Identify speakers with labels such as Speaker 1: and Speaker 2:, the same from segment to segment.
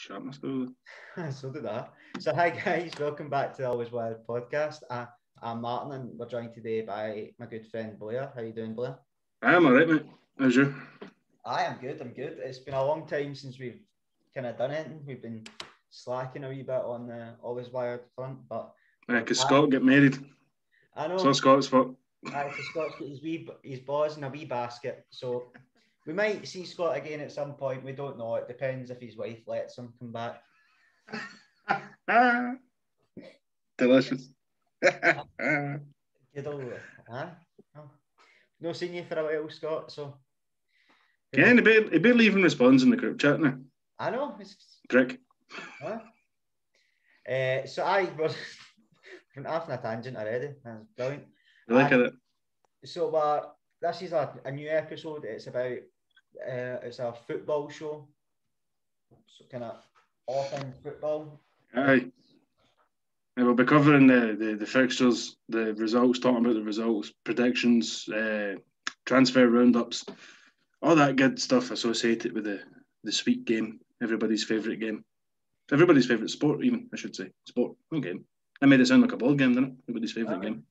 Speaker 1: Shut myself.
Speaker 2: So did I. So hi guys, welcome back to the Always Wild podcast. I'm Martin and we're joined today by my good friend Blair. How you doing, Blair?
Speaker 1: I'm alright, mate. How's you?
Speaker 2: I'm good, I'm good. It's been a long time since we've kind of done anything. We've been slacking a wee bit on the Always Wild front, but
Speaker 1: Because Scott get married.
Speaker 2: I know.
Speaker 1: So Scott's fault.
Speaker 2: Scott's got his balls in a wee basket. So we might see Scott again at some point. We don't know. It depends if his wife lets him come back.
Speaker 1: Delicious.
Speaker 2: Good old, huh? No seen you for a while, Scott, so...
Speaker 1: Yeah, he barely even responds in the group chat now.
Speaker 2: I know. It's...
Speaker 1: Prick.
Speaker 2: Huh? So I was... from off on a tangent already. That's brilliant.
Speaker 1: I like it.
Speaker 2: So this is a new episode. It's about... it's a football show. So kind of all things football.
Speaker 1: Aye. We'll be covering the fixtures, the results, talking about the results, predictions, transfer roundups, all that good stuff associated with the sweet game, everybody's favourite game. Everybody's favourite sport, even, I should say. Sport, no game. I made it sound like a ball game, didn't it? Everybody's favourite game.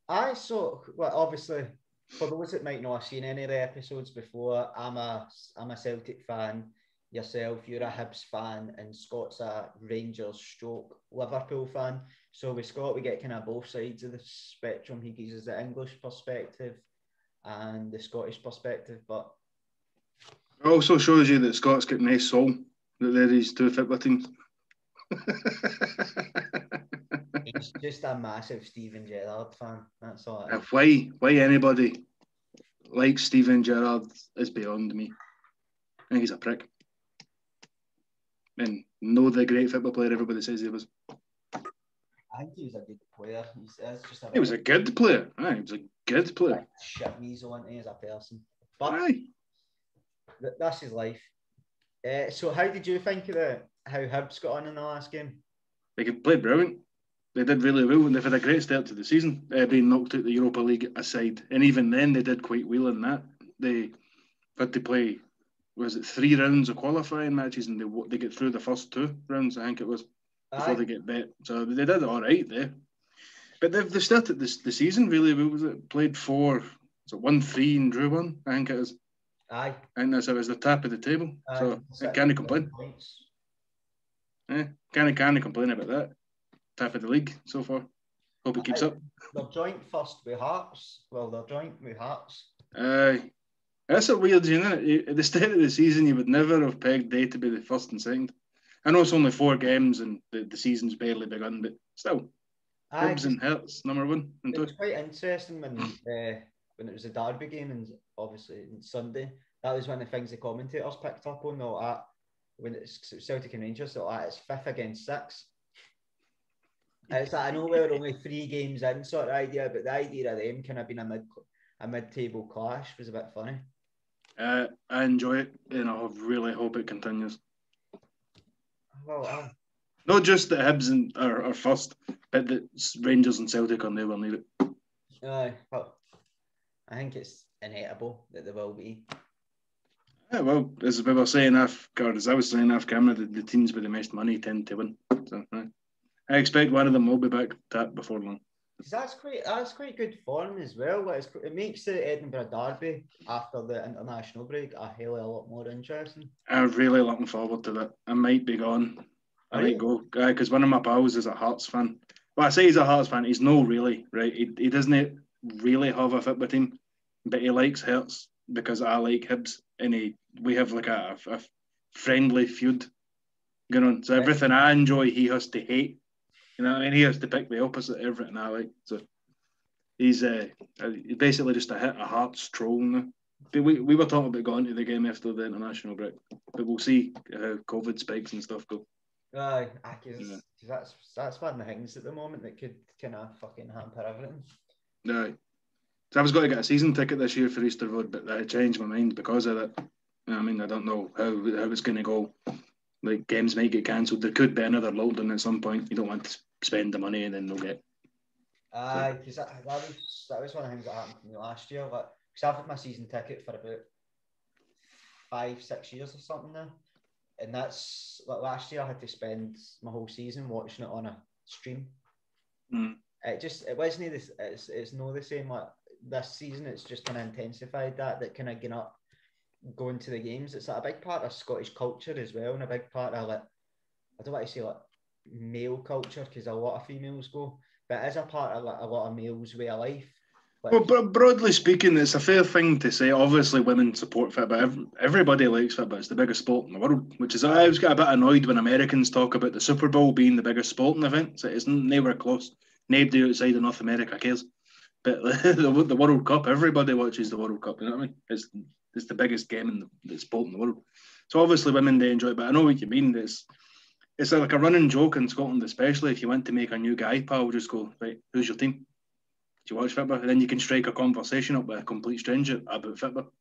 Speaker 2: Obviously, for those that might not have seen any of the episodes before, I'm a Celtic fan. Yourself, you're a Hibs fan, and Scott's a Rangers stroke Liverpool fan. So with Scott, we get kind of both sides of the spectrum. He gives us the English perspective and the Scottish perspective, but
Speaker 1: it also shows you that Scott's got nice soul, that there is two football teams.
Speaker 2: he's just a massive Steven Gerrard fan. That's all.
Speaker 1: Why anybody likes Steven Gerrard is beyond me. I think he's a prick. And know the great football player everybody says he was.
Speaker 2: I think he was a good player.
Speaker 1: He was a good player. Aye, he was a good player.
Speaker 2: Shit weasel, isn't he, as a person? But
Speaker 1: aye.
Speaker 2: That's his life. So how did you think of how Hibs got on in the last game?
Speaker 1: They could play brilliant. They did really well, and they've had a great start to the season, being knocked out the Europa League aside. And even then, they did quite well in that. They had to play, was it 3 rounds of qualifying matches, and they get through the first 2 rounds, I think it was, before they get bet. So they did all right there. But they've started the season really well. Was it played 4? So 1-3 and drew 1, I think it is.
Speaker 2: Aye.
Speaker 1: And that's it was the top of the table. So I can't complain. Can't complain about that. Top of the league so far. Hope it keeps up.
Speaker 2: They're joint first with Hearts. Well, they're joint with Hearts.
Speaker 1: That's a weird, isn't it? At the start of the season, you would never have pegged they to be the first and second. I know it's only 4 games and the season's barely begun, but still. Hibs and Hearts, number 1 and 2.
Speaker 2: It was quite interesting when it was a derby game, and obviously on Sunday, that was one of the things the commentators picked up on. When it's Celtic and Rangers, it's 5th against 6. It's like, I know we're only 3 games in, sort of idea, but the idea of them kind of being a mid-table clash was a bit funny.
Speaker 1: I enjoy it, and I really hope it continues.
Speaker 2: Well,
Speaker 1: not just that Hibs are first, but that Rangers and Celtic are nowhere near it.
Speaker 2: But I think it's inevitable that they will be.
Speaker 1: Yeah, well, as we were saying off camera, the teams with the most money tend to win. So, I expect one of them will be back to before long.
Speaker 2: That's quite good form as well. It makes the Edinburgh Derby after the international break a hell of a lot more interesting.
Speaker 1: I'm really looking forward to that. I might be gone. I might go because one of my pals is a Hearts fan. Well, I say he's a Hearts fan. He's no really, right? He doesn't really have a football team, but he likes Hearts because I like Hibs, and we have like a friendly feud going on. So everything I enjoy, he has to hate. You know, and he has to pick the opposite of everything I like. So he's basically just a Hearts troll now. But we were talking about going to the game after the international break, but we'll see how COVID spikes and stuff go.
Speaker 2: That's one of the things at the moment that could kind of fucking hamper everything.
Speaker 1: Right. So I was going to get a season ticket this year for Easter Road, but I changed my mind because of that. I mean, I don't know how it's going to go. Like, games might get cancelled. There could be another lockdown at some point. You don't want to spend the money and then they'll get.
Speaker 2: Because that was one of the things that happened to me last year. Because I've had my season ticket for about 5-6 years or something now. and that's like last year I had to spend my whole season watching it on a stream. It wasn't this. It's not the same. Like this season, it's just kind of intensified that kind of going to the games. It's like a big part of Scottish culture as well, and a big part of like, I don't want to say like male culture because a lot of females go, but it is a part of like a lot of males' way of life.
Speaker 1: Well, broadly speaking, it's a fair thing to say. Obviously, women support football. Everybody likes football. It's the biggest sport in the world, which is I always get a bit annoyed when Americans talk about the Super Bowl being the biggest sporting event. So it's nowhere close. Nobody outside of North America cares. But the World Cup, everybody watches the World Cup. You know what I mean? It's the biggest game in the sport in the world. So obviously, women they enjoy it. But I know what you mean. It's like a running joke in Scotland, especially if you want to make a new guy pal, just go, right, who's your team? Do you watch football? And then you can strike a conversation up with a complete stranger about football.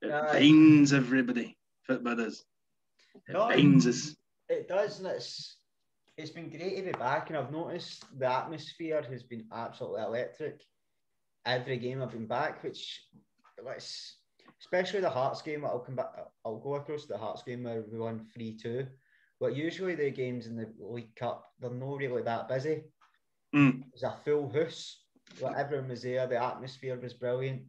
Speaker 1: It binds everybody. Football does. It binds us.
Speaker 2: It does, and it's been great to be back, and I've noticed the atmosphere has been absolutely electric. Every game I've been back, which, especially the Hearts game, I'll go across the Hearts game where we won 3-2. But usually the games in the League Cup, they're not really that busy. It was a full house. Like everyone was there, the atmosphere was brilliant.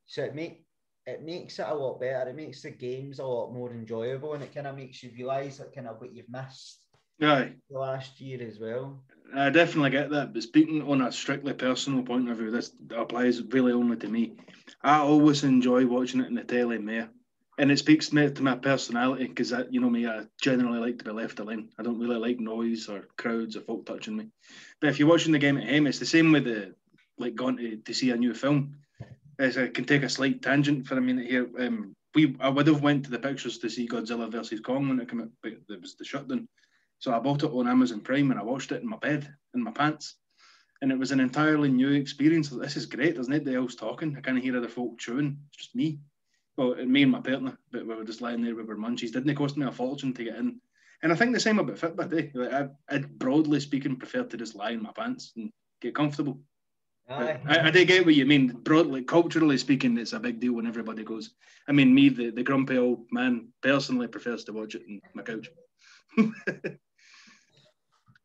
Speaker 2: So it makes it a lot better. It makes the games a lot more enjoyable, and it kind of makes you realise like kind of what you've missed the last year as well.
Speaker 1: I definitely get that, but speaking on a strictly personal point of view, this applies really only to me. I always enjoy watching it in the telly more. And it speaks to my personality because, you know me, I generally like to be left alone. I don't really like noise or crowds or folk touching me. But if you're watching the game at home, it's the same with going to see a new film. As I can take a slight tangent for a minute here. I would have went to the pictures to see Godzilla versus Kong when it came out, but there was the shutdown. So I bought it on Amazon Prime and I watched it in my bed, in my pants. And it was an entirely new experience. This is great. There's nobody else talking. I can't hear other folk chewing. It's just me. Well, me and my partner, but we were just lying there with our munchies. Didn't cost me a fortune to get in. And I think the same about Fitbit, eh? Like I'd broadly speaking prefer to just lie in my pants and get comfortable. I do get what you mean. Broadly, culturally speaking, it's a big deal when everybody goes. I mean, me, the grumpy old man, personally prefers to watch it on my couch.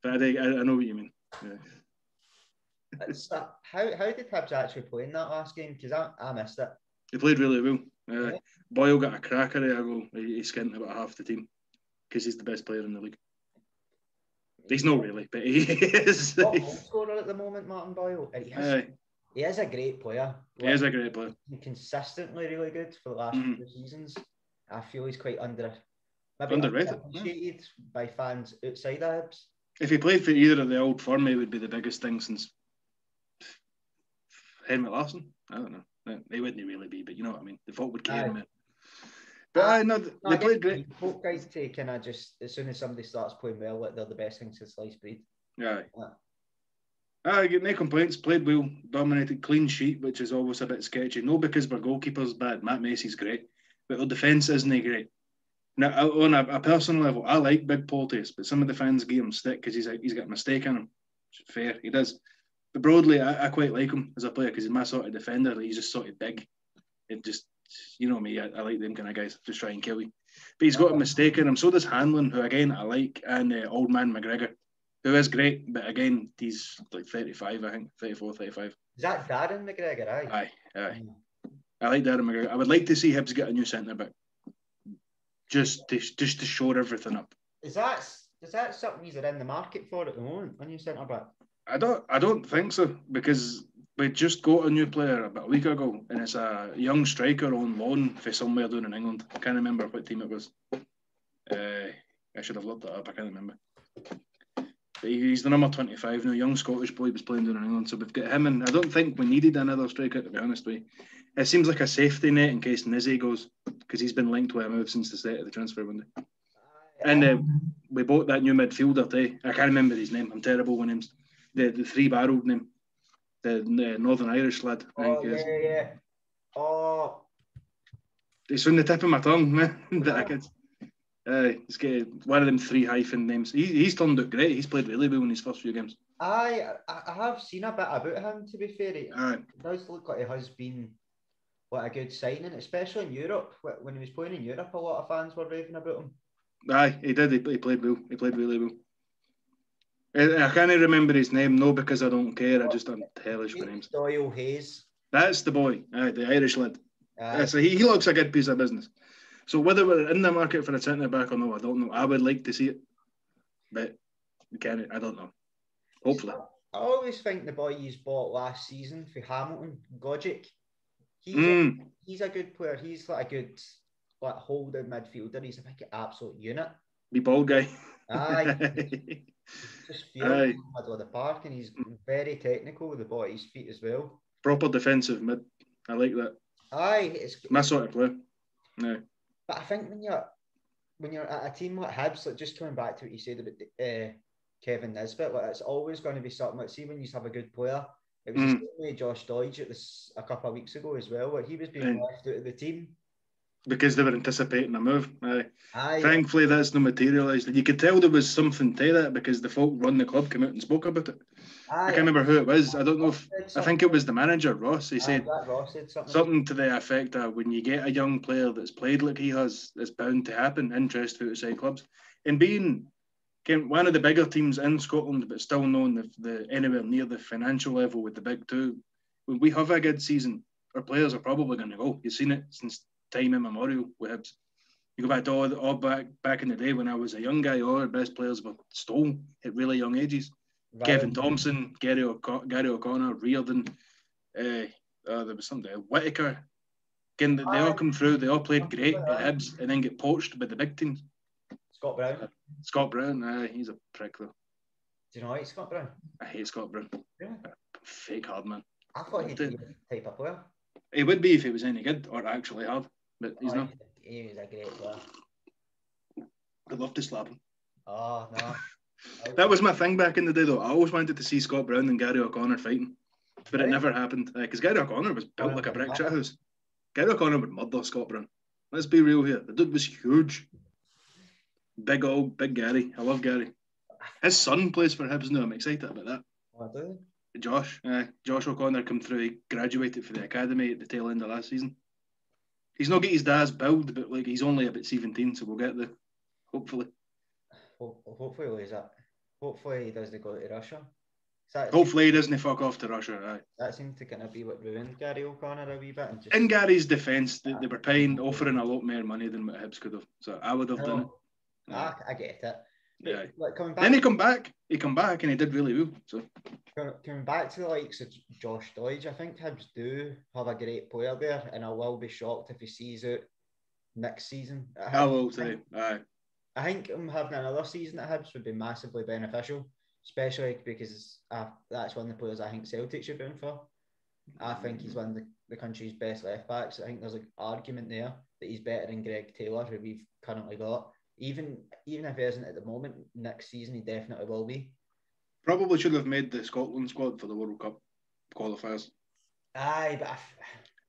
Speaker 1: But I know what you mean. Yeah.
Speaker 2: How did Hibs actually play in that last game? Because I missed it.
Speaker 1: He played really well. Boyle got a cracker there. He skinned about half the team because he's the best player in the league. He's not really, but he is.
Speaker 2: Top goal scorer at the moment, Martin Boyle. He is a great player.
Speaker 1: He is a great player.
Speaker 2: He's consistently really good for the last few seasons. I feel he's quite underrated by fans outside of Hibs.
Speaker 1: If he played for either of the old firm, he would be the biggest thing since Henry Larsson. I don't know. They wouldn't really be, but you know what I mean. The folk would care him. But I know they played great.
Speaker 2: Both guys take kind of just as soon as somebody starts playing well, like they're the best things since sliced bread.
Speaker 1: I get no complaints. Played well, dominated, clean sheet, which is always a bit sketchy. No, because our goalkeeper's bad. Matt Macy's great, but our defence isn't great. Now, on a personal level, I like Big Porteous, but some of the fans give him stick because he's got a mistake in him. Fair, he does. But broadly, I quite like him as a player because he's my sort of defender. He's just sort of big. It just, you know me, I like them kind of guys. Just try and kill you. But he's got a mistake in him. So does Hanlon, who again I like, and Old Man McGregor, who is great. But again, he's like 35, I think, 34, 35.
Speaker 2: Is that Darren McGregor?
Speaker 1: Aye. I like Darren McGregor. I would like to see Hibs get a new centre back, just to shore everything up. Is that
Speaker 2: something he's in the market for at the moment? A new centre back?
Speaker 1: I don't think so, because we just got a new player about a week ago, and it's a young striker on loan for somewhere down in England. I can't remember what team it was. I should have looked that up. I can't remember. But he's the number 25 now. Young Scottish boy, was playing down in England, so we've got him. And I don't think we needed another striker, to be honest with you. It seems like a safety net in case Nizzy goes, because he's been linked with a move since the start of the transfer window. And we bought that new midfielder too. I can't remember his name. I'm terrible with names. The three-barreled name. The Northern Irish lad.
Speaker 2: Yeah. Oh.
Speaker 1: It's on the tip of my tongue, man. He's got one of them 3 hyphen names. He's turned out great. He's played really well in his first few games.
Speaker 2: I have seen a bit about him, to be fair. It does look like he has been a good signing, especially in Europe. When he was playing in Europe, a lot of fans were raving about him.
Speaker 1: Aye, he did. He played well. He played really well. I can't remember his name, no, because I don't care. I'm hellish with names.
Speaker 2: Doyle Hayes.
Speaker 1: That's the boy. Aye, the Irish lad.
Speaker 2: Aye.
Speaker 1: So he looks a good piece of business. So whether we're in the market for a centre back or no, I don't know. I would like to see it, but I don't know. Hopefully.
Speaker 2: I always think the boy he's bought last season for Hamilton, Gogic, he's a good player. He's like a good holding midfielder. He's like an absolute unit.
Speaker 1: The ball guy.
Speaker 2: Aye. Just feels in the middle of the park, and he's very technical with the ball at his feet as well.
Speaker 1: Proper defensive mid. I like that.
Speaker 2: Aye, it's
Speaker 1: my sort of player. No.
Speaker 2: But I think when you're at a team like Hibs, like just coming back to what you said about Kevin Nisbet, like it's always going to be something. Like, see when you have a good player, it was the same way Josh Doidge a couple of weeks ago as well. Like he was being left out of the team
Speaker 1: because they were anticipating a move.
Speaker 2: Aye.
Speaker 1: Thankfully, that's not materialised. You could tell there was something to that because the folk run the club came out and spoke about it. I can't remember who it was. I don't know if I think it was the manager, Ross. He said
Speaker 2: Ross said
Speaker 1: something to the effect that when you get a young player that's played like he has, it's bound to happen. Interest for outside clubs. And being one of the bigger teams in Scotland, but still knowing the anywhere near the financial level with the big two, when we have a good season, our players are probably going to go. You've seen it since time immemorial with Hibs. You go back to all back in the day when I was a young guy, all our best players were stolen at really young ages. Right. Kevin Thompson, Gary O'Connor, Reardon, there was somebody, Whittaker. Again, they all come through, they all played great at Hibs and then get poached by the big teams.
Speaker 2: Scott
Speaker 1: Brown, he's a prick though.
Speaker 2: Do you know Scott Brown?
Speaker 1: I hate Scott Brown.
Speaker 2: Yeah.
Speaker 1: Fake hard man.
Speaker 2: I thought he'd be a type of player.
Speaker 1: He would be if he was any good or actually hard, but he's not.
Speaker 2: He was a great player.
Speaker 1: I'd love to slap him.
Speaker 2: Oh, no.
Speaker 1: That was my thing back in the day, though. I always wanted to see Scott Brown and Gary O'Connor fighting, but it never happened. Because Gary O'Connor was built like a brick shit house. Gary O'Connor would murder Scott Brown. Let's be real here. The dude was huge. Big Gary. I love Gary. His son plays for Hibs now. I'm excited about that.
Speaker 2: Oh, do you?
Speaker 1: Josh O'Connor come through. He graduated for the academy at the tail end of last season. He's not got his dad's build, but like he's only about 17, so we'll get there. Hopefully.
Speaker 2: Hopefully he doesn't go to Russia.
Speaker 1: Hopefully he doesn't fuck off to Russia. Aye.
Speaker 2: That seemed to kind of be what ruined Gary O'Connor a wee bit.
Speaker 1: In Gary's defence, they were offering a lot more money than what Hibs could have. So I would have done it.
Speaker 2: I get it.
Speaker 1: Yeah.
Speaker 2: Like
Speaker 1: then he come back and he did really well. So
Speaker 2: coming back to the likes of Josh Doidge, I think Hibs do have a great player there, and I will be shocked if he sees out next season.
Speaker 1: I will say, aye.
Speaker 2: I think him having another season at Hibs would be massively beneficial, especially because that's one of the players I think Celtic should be in for. I think he's one of the country's best left backs. I think there's an argument there that he's better than Greg Taylor, who we've currently got. Even if he isn't at the moment, next season he definitely will be. Probably
Speaker 1: should have made the Scotland squad for the World Cup qualifiers.
Speaker 2: Aye, but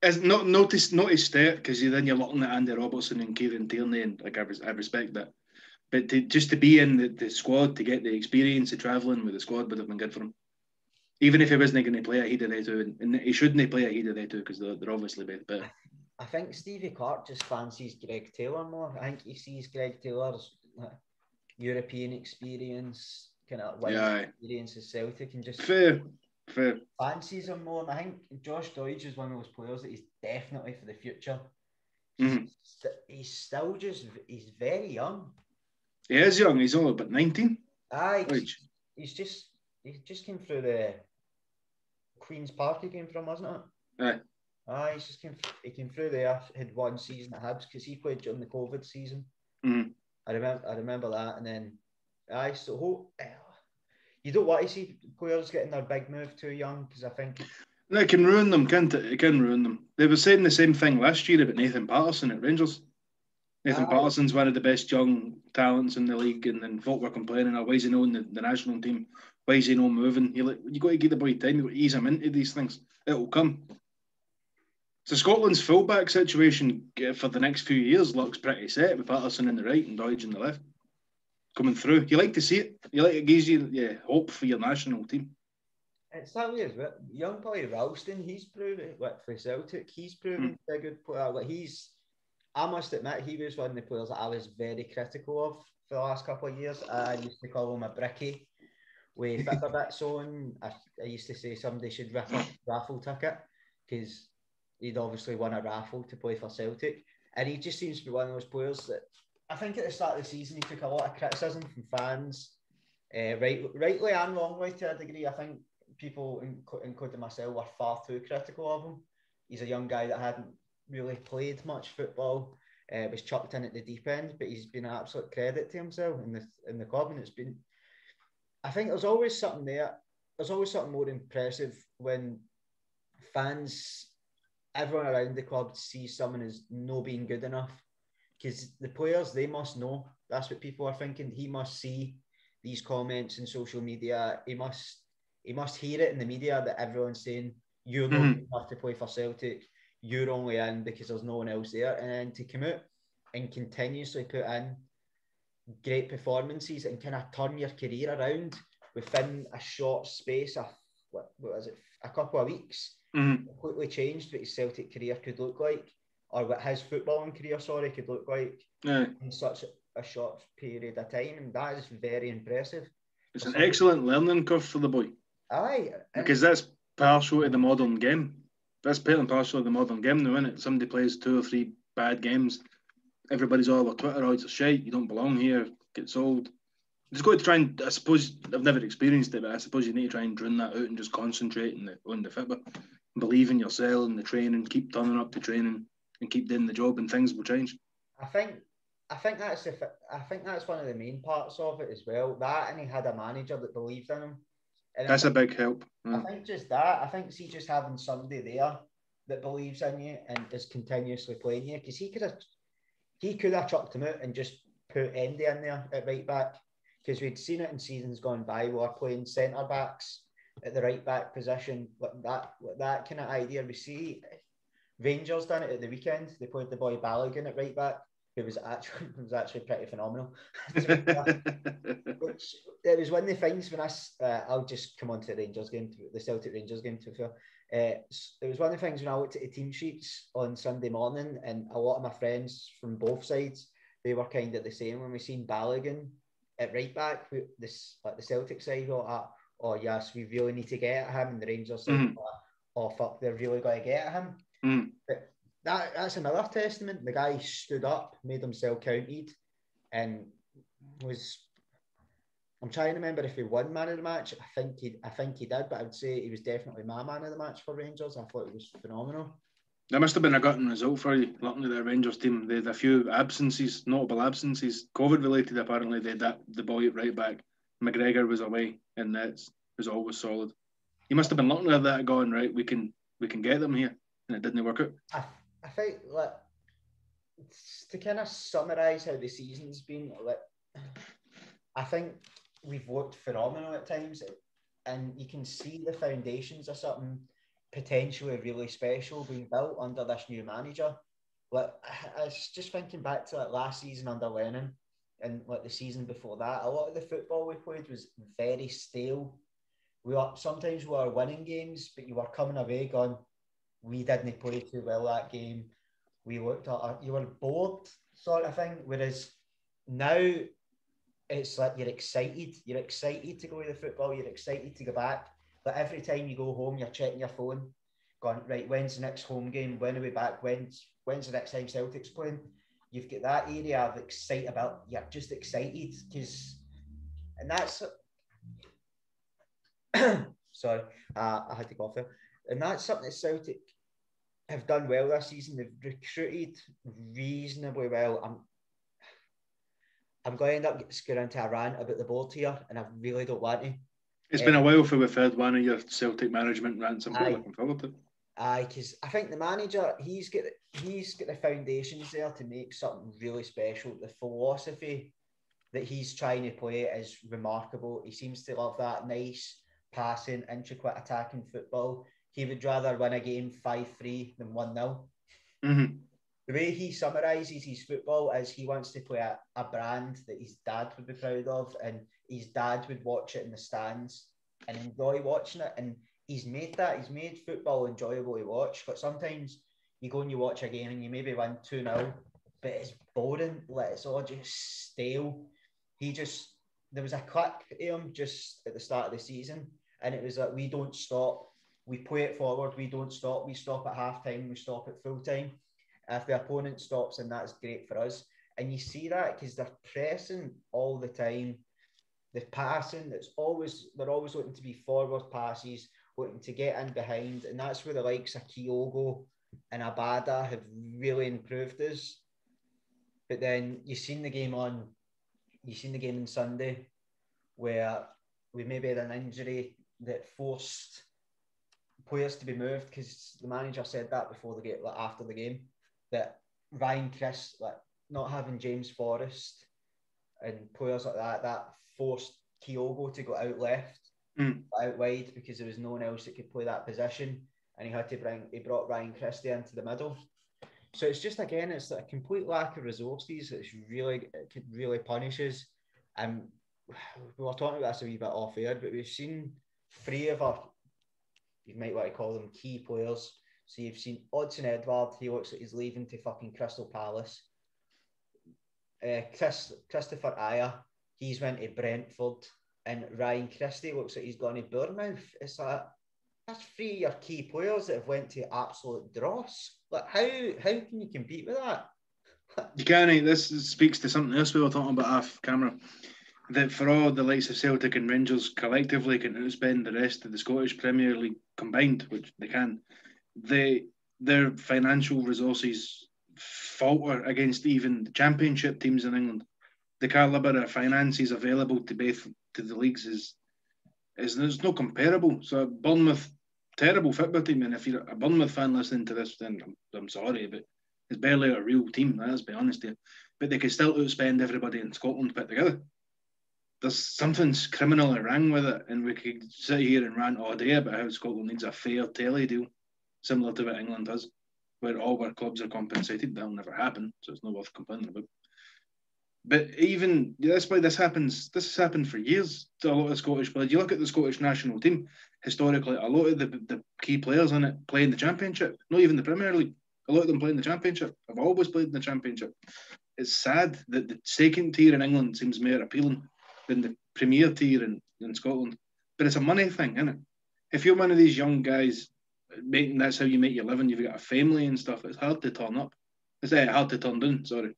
Speaker 1: it's not to start because then you're looking at Andy Robertson and Kieran Tierney, and like I respect that. But just to be in the squad to get the experience of travelling with the squad would have been good for him. Even if he wasn't going to play ahead of they two, and he shouldn't play ahead of they two because they're obviously better.
Speaker 2: I think Stevie Clark just fancies Greg Taylor more. I think he sees Greg Taylor's European experience, kind of experience of Celtic, and just
Speaker 1: fair
Speaker 2: fancies him more. And I think Josh Doidge is one of those players that he's definitely for the future. He's still he's very young.
Speaker 1: He is young. He's only about 19.
Speaker 2: Aye, he just came through the Queen's Park. He came from, wasn't it?
Speaker 1: Aye.
Speaker 2: Aye, he came through there. Had one season at Hibs because he played during the COVID season.
Speaker 1: Mm.
Speaker 2: I remember that, and then you don't want to see players getting their big move too young because I think
Speaker 1: it can ruin them, can't it? It can ruin them. They were saying the same thing last year about Nathan Patterson at Rangers. Nathan Patterson's one of the best young talents in the league, and then folk were complaining, why is he not in the national team? Why is he not moving? You got to give the boy time. You got to ease him into these things. It'll come. So Scotland's fullback situation for the next few years looks pretty set with Patterson in the right and Doidge in the left. Coming through. You like to see it. It gives you hope for your national team.
Speaker 2: It's that way as well. Young boy Ralston, he's proven for Celtic. He's proven to be a good player. Like he's I must admit, he was one of the players that I was very critical of for the last couple of years. I used to call him a bricky with FIFA bits on. I used to say somebody should rip up a raffle ticket because he'd obviously won a raffle to play for Celtic. And he just seems to be one of those players that I think at the start of the season he took a lot of criticism from fans, rightly and wrongly to a degree. I think people, including myself, were far too critical of him. He's a young guy that hadn't really played much football, was chucked in at the deep end, but he's been an absolute credit to himself in the club, and it's been. I think there's always something there. There's always something more impressive when fans, everyone around the club, sees someone as no being good enough. Because the players, they must know. That's what people are thinking. He must see these comments in social media. He must hear it in the media that everyone's saying, you're not good enough to play for Celtic. You're only in because there's no one else there. And then to come out and continuously put in great performances and kind of turn your career around within a short space of, what was it, a couple of weeks, completely changed what his Celtic career could look like, or what his footballing career, could look like in such a short period of time. And that is very impressive.
Speaker 1: It's an excellent learning curve for the boy.
Speaker 2: Aye.
Speaker 1: Because that's partial to the modern game. That's part and parcel of the modern game now, isn't it? Somebody plays 2 or 3 bad games, everybody's all over Twitter, oh, it's a shite, you don't belong here, get sold. Just got to try and, I suppose, I've never experienced it, but I suppose you need to try and drown that out and just concentrate on the football. Believe in yourself and the training, keep turning up to training and keep doing the job, and things will change.
Speaker 2: I think that's one of the main parts of it as well. That, and he had a manager that believed in him. And
Speaker 1: that's a big help.
Speaker 2: I think just that. I think just having somebody there that believes in you and is continuously playing you, because he could have chucked him out and just put Andy in there at right back, because we'd seen it in seasons gone by. We were playing centre backs at the right back position, that kind of idea. We see Rangers done it at the weekend. They played the boy Balogun at right back, who was actually pretty phenomenal. Which it was one of the things when I'll just come on to the Celtic Rangers game to fair. It was one of the things when I looked at the team sheets on Sunday morning, and a lot of my friends from both sides, they were kind of the same. When we seen Balogun at right back, the Celtic side, oh yes, we really need to get at him, and the Rangers side, oh fuck, they're really going to get at him. But that's another testament. The guy stood up, made himself counted, and was. I'm trying to remember if he won man of the match. I think he did, but I would say he was definitely my man of the match for Rangers. I thought he was phenomenal.
Speaker 1: That must have been a gutting result for you, looking at the Rangers team. They had a few notable absences, COVID related apparently. They had the boy at right back. McGregor was away, and that was always solid. You must have been looking at that going, right, we can get them here, and it didn't work out.
Speaker 2: I think, like, to kind of summarise how the season's been, like, I think we've looked phenomenal at times, and you can see the foundations of something potentially really special being built under this new manager. Like, I was just thinking back to last season under Lennon, and like the season before that, a lot of the football we played was very stale. Sometimes we were winning games, but you were coming away going, we didn't play too well that game. We looked at you were bored, sort of thing. Whereas now, it's like you're excited to go to the football, you're excited to go back. But every time you go home, you're checking your phone, going, right, when's the next home game? When are we back? When's the next time Celtic's playing? You've got that area of excitability. You're just excited and that's sorry, I had to go off there. And that's something that Celtic have done well this season. They've recruited reasonably well. I'm going to end up going into a rant about the board here, and I really don't want to.
Speaker 1: It's been a while for we've heard one of your Celtic management rants. I'm quite looking forward to it.
Speaker 2: Aye, because I think the manager, he's got the foundations there to make something really special. The philosophy that he's trying to play is remarkable. He seems to love that nice passing, intricate attacking football. He would rather win a game 5-3 than 1-0. The way he summarises his football is he wants to play a brand that his dad would be proud of, and his dad would watch it in the stands and enjoy watching it. And he's made football enjoyable to watch. But sometimes you go and you watch a game and you maybe win 2-0, but it's boring. Like, it's all just stale. There was a clip of him just at the start of the season, and it was like, we don't stop. We play it forward. We don't stop. We stop at half time. We stop at full time. If the opponent stops, then that's great for us. And you see that because they're pressing all the time. The passing, they're always looking to be forward passes, looking to get in behind, and that's where the likes of Kyogo and Abada have really improved us. But then you've seen the game on Sunday where we maybe had an injury that forced players to be moved, because the manager said that before the game, like after the game, that Ryan Chris, like not having James Forrest and players like that forced Kyogo to go out left, out wide, because there was no one else that could play that position, and he brought Ryan Christie into the middle. So it's just, again, it's a complete lack of resources. It could really punish us. And we were talking about this a wee bit off air, but we've seen three of our, you might want to call them key players. So you've seen Odsonne Edouard, he looks like he's leaving to fucking Crystal Palace. Christopher Aya, he's went to Brentford, and Ryan Christie looks like he's gone to Bournemouth. It's like, that's three of your key players that have went to absolute dross. Like, how can you compete with that?
Speaker 1: You can't. This speaks to something else we were talking about off camera. That for all the likes of Celtic and Rangers collectively can outspend the rest of the Scottish Premier League combined, which they can, their financial resources falter against even the Championship teams in England. The calibre of finances available to the leagues is there's no comparable. So Bournemouth, terrible football team, and if you're a Bournemouth fan listening to this, then I'm sorry, but it's barely a real team. Let's be honest here. But they can still outspend everybody in Scotland put together. There's something's criminally wrong with it, and we could sit here and rant all day about how Scotland needs a fair telly deal, similar to what England does, where all our clubs are compensated. That'll never happen, so it's not worth complaining about. But even that's why this happens. This has happened for years to a lot of Scottish players. You look at the Scottish national team historically. A lot of the key players in it play in the Championship, not even the Premier League. A lot of them play in the Championship. I've always played in the Championship. It's sad that the second tier in England seems more appealing than the Premier tier in Scotland. But it's a money thing, isn't it? If you're one of these young guys, that's how you make your living. You've got a family and stuff. It's hard to turn up. It's hard to turn down. Sorry.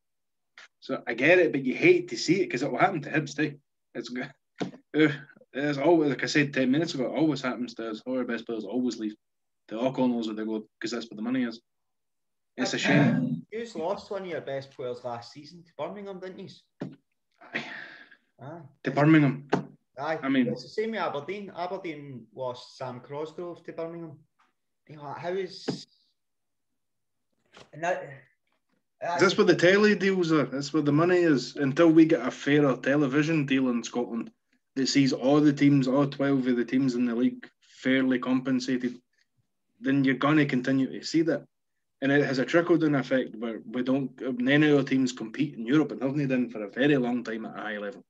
Speaker 1: So I get it, but you hate to see it because it will happen to Hibs too. It's always, like I said 10 minutes ago, it always happens to us. All our best players always leave to all corners where they go because that's where the money is. It's a shame.
Speaker 2: You've lost one of your best players last season to Birmingham, didn't you?
Speaker 1: Aye. To Birmingham.
Speaker 2: Aye.
Speaker 1: I mean,
Speaker 2: it's the same with Aberdeen. Aberdeen lost Sam Crosgrove to Birmingham. You know, how is... And
Speaker 1: that's where the telly deals are. That's where the money is. Until we get a fairer television deal in Scotland that sees all the teams, all 12 of the teams in the league fairly compensated, then you're going to continue to see that. And it has a trickle-down effect where none of our teams compete in Europe and haven't done for a very long time at a high level.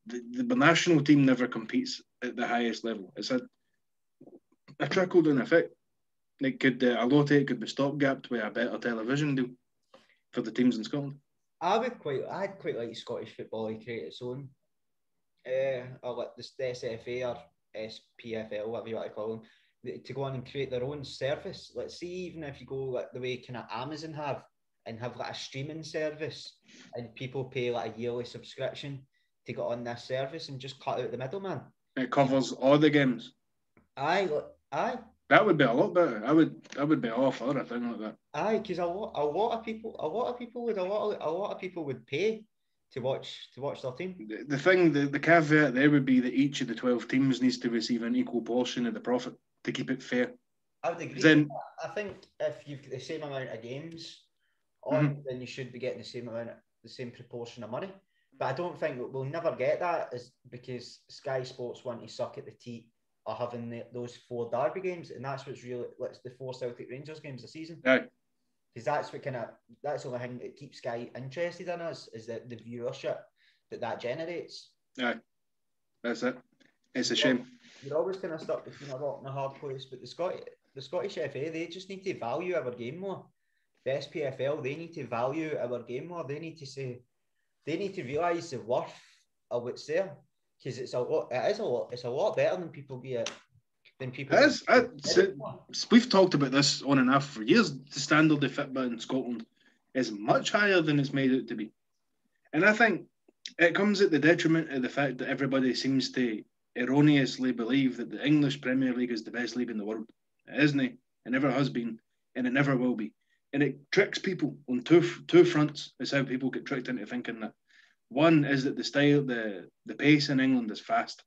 Speaker 1: The national team never competes at the highest level. It's a trickle-down effect. It could a lot of it could be stopgapped with a better television deal for the teams in Scotland.
Speaker 2: I'd quite like Scottish football to create its own, or like the SFA or SPFL, whatever you want to call them, to go on and create their own service. Let's see, even if you go like the way kind of Amazon have like a streaming service, and people pay like a yearly subscription to get on this service and just cut out the middleman.
Speaker 1: It covers all the games.
Speaker 2: Aye.
Speaker 1: That would be a lot better. I would be all for a thing like that.
Speaker 2: Aye, because a lot of people would pay to watch their team.
Speaker 1: The caveat there would be that each of the 12 teams needs to receive an equal portion of the profit to keep it fair.
Speaker 2: I would agree. Then, I think if you've got the same amount of games on, then you should be getting the same proportion of money. But I don't think we'll never get that, is because Sky Sports want to suck at the teat are having those 4 derby games, and that's what's really the 4 Celtic Rangers games this season.
Speaker 1: Right.
Speaker 2: Because that's the only thing that keeps Sky interested in us, is the viewership that generates.
Speaker 1: Yeah, that's it. It's a shame.
Speaker 2: You're always kind of stuck between a rock and a hard place, but the Scottish FA, they just need to value our game more. the SPFL, they need to value our game more. They need to realise the worth of what's there, because it's a lot better than people get.
Speaker 1: We've talked about this on and off for years. The standard of football in Scotland is much higher than it's made out to be. And I think it comes at the detriment of the fact that everybody seems to erroneously believe that the English Premier League is the best league in the world. It isn't. It never has been, and it never will be. And it tricks people on two fronts. Is how people get tricked into thinking that. One is that the pace in England is fast.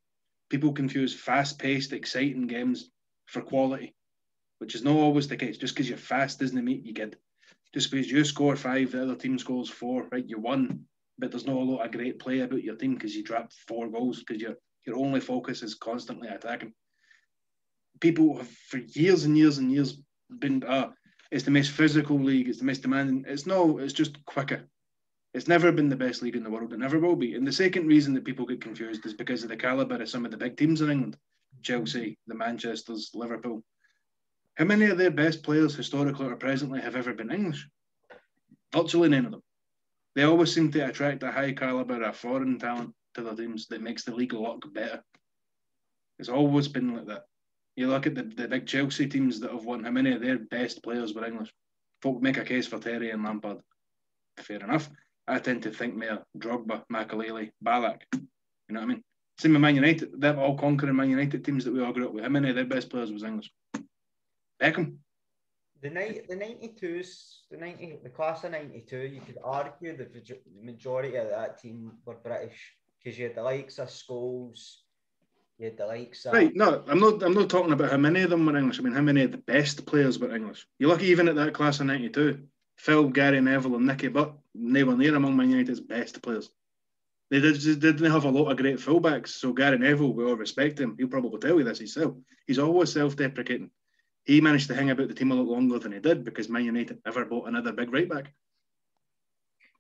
Speaker 1: People confuse fast-paced, exciting games for quality, which is not always the case. Just because you're fast doesn't mean you good. Just because you score 5, the other team scores 4, right? You won, but there's not a lot of great play about your team because you dropped 4 goals because your only focus is constantly attacking. People have for years and years and years been, it's the most physical league, it's the most demanding. It's just quicker. It's never been the best league in the world. It never will be. And the second reason that people get confused is because of the calibre of some of the big teams in England. Chelsea, the Manchesters, Liverpool. How many of their best players historically or presently have ever been English? Virtually none of them. They always seem to attract a high calibre of foreign talent to their teams that makes the league look better. It's always been like that. You look at the big Chelsea teams that have won, how many of their best players were English? Folk make a case for Terry and Lampard. Fair enough. I tend to think more Drogba, Makelele, Ballack. You know what I mean? Same with Man United. They're all conquering Man United teams that we all grew up with. How many of their best players was English? Beckham.
Speaker 2: The 92s, the class of 92, you could argue the majority of that team were British, because you had the likes of Scholes, you had the likes of...
Speaker 1: Right, no, I'm not talking about how many of them were English. I mean, how many of the best players were English? You look even at that class of 92. Phil, Gary Neville and Nicky Butt, they were near among Man United's best players. They didn't have a lot of great fullbacks, so Gary Neville, we all respect him, he'll probably tell you this himself. He's always self-deprecating. He managed to hang about the team a lot longer than he did because Man United never bought another big right-back.